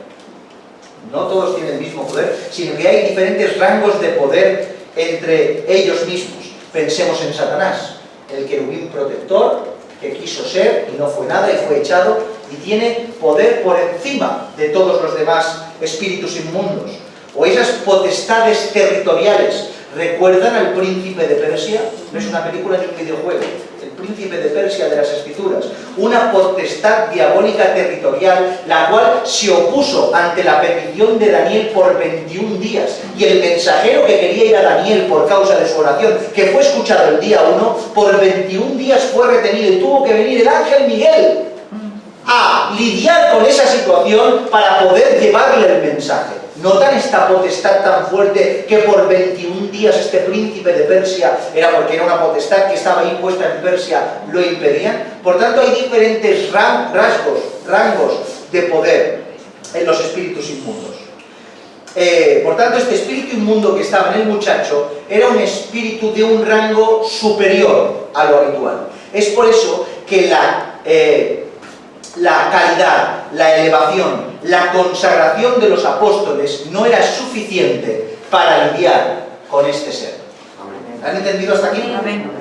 No todos tienen el mismo poder, sino que hay diferentes rangos de poder entre ellos mismos. Pensemos en Satanás, el querubín protector que quiso ser y no fue nada y fue echado y tiene poder por encima de todos los demás espíritus inmundos. O esas potestades territoriales. ¿Recuerdan al príncipe de Persia? No es una película ni un videojuego. El príncipe de Persia de las Escrituras. Una potestad diabólica territorial, la cual se opuso ante la petición de Daniel por 21 días. Y el mensajero que quería ir a Daniel por causa de su oración, que fue escuchado el día 1, por 21 días fue retenido y tuvo que venir el ángel Miguel a lidiar con esa situación para poder llevarle el mensaje. ¿Notan esta potestad tan fuerte que por 21 días este príncipe de Persia, era porque era una potestad que estaba ahí puesta en Persia, lo impedían? Por tanto, hay diferentes rangos de poder en los espíritus inmundos. Por tanto, este espíritu inmundo que estaba en el muchacho era un espíritu de un rango superior a lo habitual. Es por eso que la calidad, la elevación, la consagración de los apóstoles no era suficiente para lidiar con este ser. ¿Han entendido hasta aquí? Amén.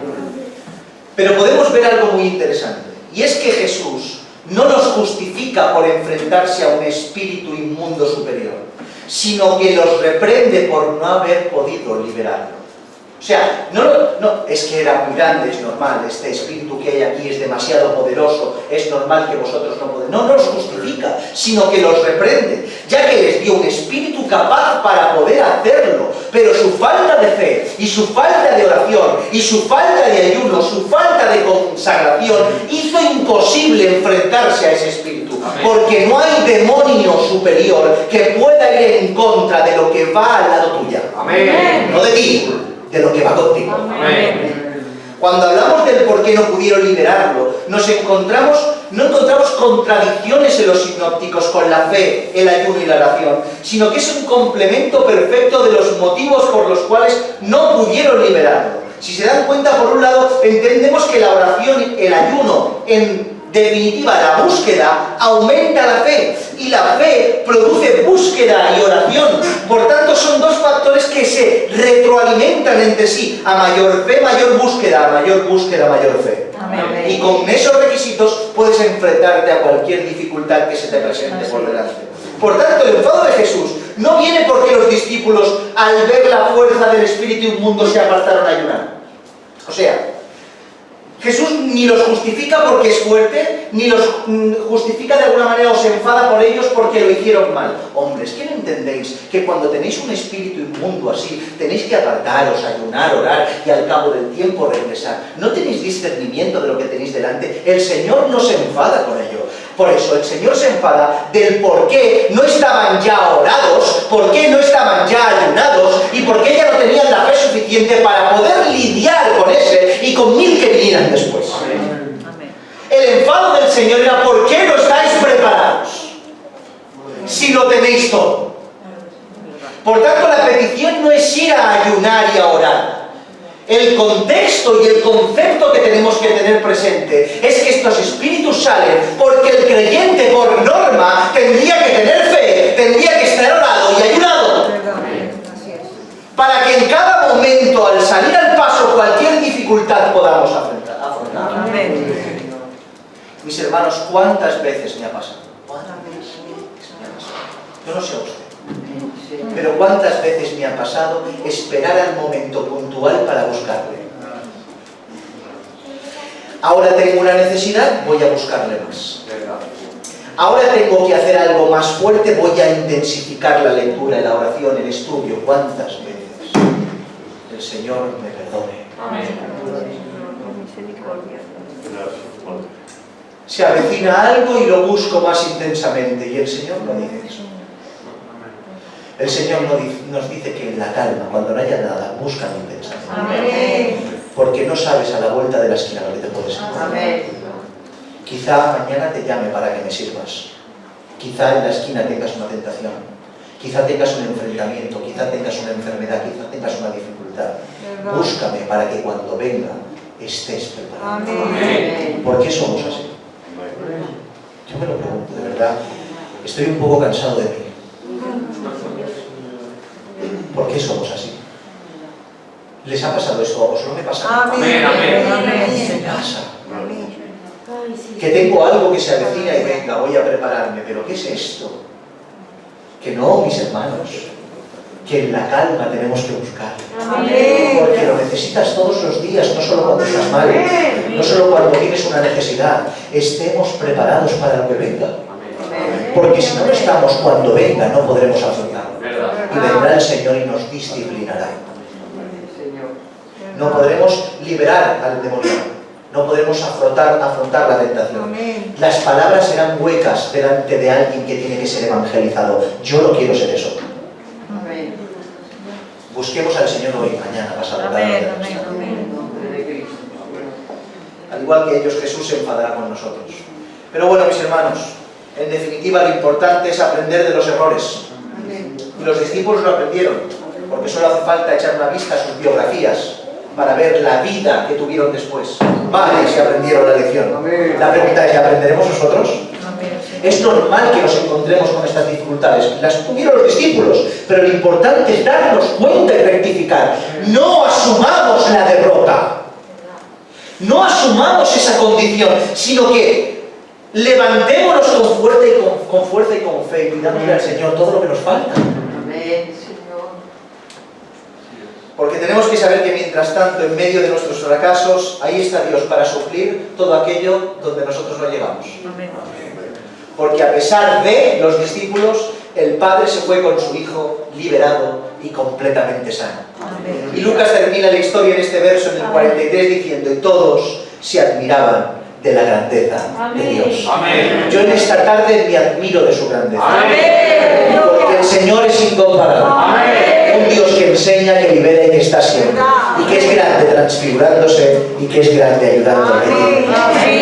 Pero podemos ver algo muy interesante, y es que Jesús no nos justifica por enfrentarse a un espíritu inmundo superior, sino que los reprende por no haber podido liberarlo. O sea, no, es que era muy grande, es normal, este espíritu que hay aquí es demasiado poderoso, es normal que vosotros no podáis. No los justifica, sino que los reprende, ya que les dio un espíritu capaz para poder hacerlo, pero su falta de fe, y su falta de oración, y su falta de ayuno, su falta de consagración, hizo imposible enfrentarse a ese espíritu. Amén. Porque no hay demonio superior que pueda ir en contra de lo que va al lado tuya. Amén. No de ti, de lo que va contigo. Amén. Cuando hablamos del por qué no pudieron liberarlo, no encontramos contradicciones en los sinópticos con la fe, el ayuno y la oración, sino que es un complemento perfecto de los motivos por los cuales no pudieron liberarlo. Si se dan cuenta, por un lado, entendemos que la oración, el ayuno, en definitiva, la búsqueda aumenta la fe, y la fe produce búsqueda y oración. Por tanto, son dos factores que se retroalimentan entre sí. A mayor fe, mayor búsqueda; a mayor búsqueda, mayor fe. Amén. Y con esos requisitos puedes enfrentarte a cualquier dificultad que se te presente por delante. Por tanto, el enfado de Jesús no viene porque los discípulos, al ver la fuerza del espíritu inmundo, se apartaron a ayunar. O sea, Jesús ni los justifica porque es fuerte, ni los justifica de alguna manera o se enfada por ellos porque lo hicieron mal. Hombres, ¿qué no entendéis? Que cuando tenéis un espíritu inmundo así, tenéis que apartaros, ayunar, orar y al cabo del tiempo regresar. ¿No tenéis discernimiento de lo que tenéis delante? El Señor no se enfada con ello. Por eso el Señor se enfada del por qué no estaban ya orados, por qué no estaban ya ayunados y por qué ya no tenían la fe suficiente para poder lidiar con ese y con 1000 que vinieran después. Amén. El enfado del Señor era: ¿por qué no estáis preparados si lo tenéis todo? Por tanto, la petición no es ir a ayunar y a orar. El contexto y el concepto que tenemos que tener presente es que estos espíritus salen porque el creyente, por norma, tendría que tener fe, tendría que estar orado y ayunado, para que en cada momento, al salir al paso, cualquier dificultad podamos afrontar. Amén. Mis hermanos, ¿cuántas veces me ha pasado? ¿Cuántas veces me ha pasado? Yo no sé a usted, pero ¿cuántas veces me ha pasado esperar al momento puntual para buscarle? Ahora tengo una necesidad, voy a buscarle más. Ahora tengo que hacer algo más fuerte, voy a intensificar la lectura, la oración, el estudio. ¿Cuántas veces? El Señor me perdone. Se avecina algo y lo busco más intensamente, y el Señor no dice eso. El Señor nos dice que en la calma, cuando no haya nada, búscalo intensamente. Amén. Porque no sabes a la vuelta de la esquina lo que te puedes encontrar. Amén. Quizá mañana te llame para que me sirvas. Quizá en la esquina tengas una tentación. Quizá tengas un enfrentamiento, quizá tengas una enfermedad, quizá tengas una dificultad. Búscame para que cuando venga estés preparado. Amén. ¿Por qué somos así? Yo me lo pregunto, de verdad. Estoy un poco cansado de mí. ¿Por qué somos así? ¿Les ha pasado esto a vosotros? ¿No me pasa? Amén. ¿Qué pasa? Que tengo algo que se avecina y venga, voy a prepararme. ¿Pero qué es esto? Que no, mis hermanos, que en la calma tenemos que buscar. Amén. Porque lo necesitas todos los días, no solo cuando estás mal, no solo cuando tienes una necesidad. Estemos preparados para lo que venga. Porque si no lo estamos, cuando venga no podremos afrontarlo. Y vendrá el Señor y nos disciplinará. No podremos liberar al demonio. No podremos afrontar la tentación. Amén. Las palabras serán huecas delante de alguien que tiene que ser evangelizado. Yo no quiero ser eso. Amén. Busquemos al Señor hoy, mañana, pasado. Amén. Al igual que ellos, Jesús se enfadará con nosotros. Pero bueno, mis hermanos, en definitiva lo importante es aprender de los errores. Y los discípulos lo aprendieron, porque solo hace falta echar una vista a sus biografías para ver la vida que tuvieron después. Vale, si aprendieron la lección. La pregunta es, ¿ya aprenderemos nosotros? Amén. Es normal que nos encontremos con estas dificultades. Las tuvieron los discípulos, pero lo importante es darnos cuenta y rectificar. No asumamos la derrota. No asumamos esa condición, sino que levantémonos con fuerza y con fe y pidámosle al Señor todo lo que nos falta. Amén, Señor. Porque tenemos que saber que mientras tanto, en medio de nuestros fracasos, ahí está Dios para suplir todo aquello donde nosotros no llegamos. Porque a pesar de los discípulos, el Padre se fue con su Hijo liberado y completamente sano. Y Lucas termina la historia en este verso, en el 43, diciendo: y todos se admiraban de la grandeza de Dios. Amén. Yo en esta tarde me admiro de su grandeza. Amén. Porque el Señor es incomparable. Amén. Un Dios que enseña, que libera y que está siempre. Y que es grande transfigurándose y que es grande ayudando a la gente.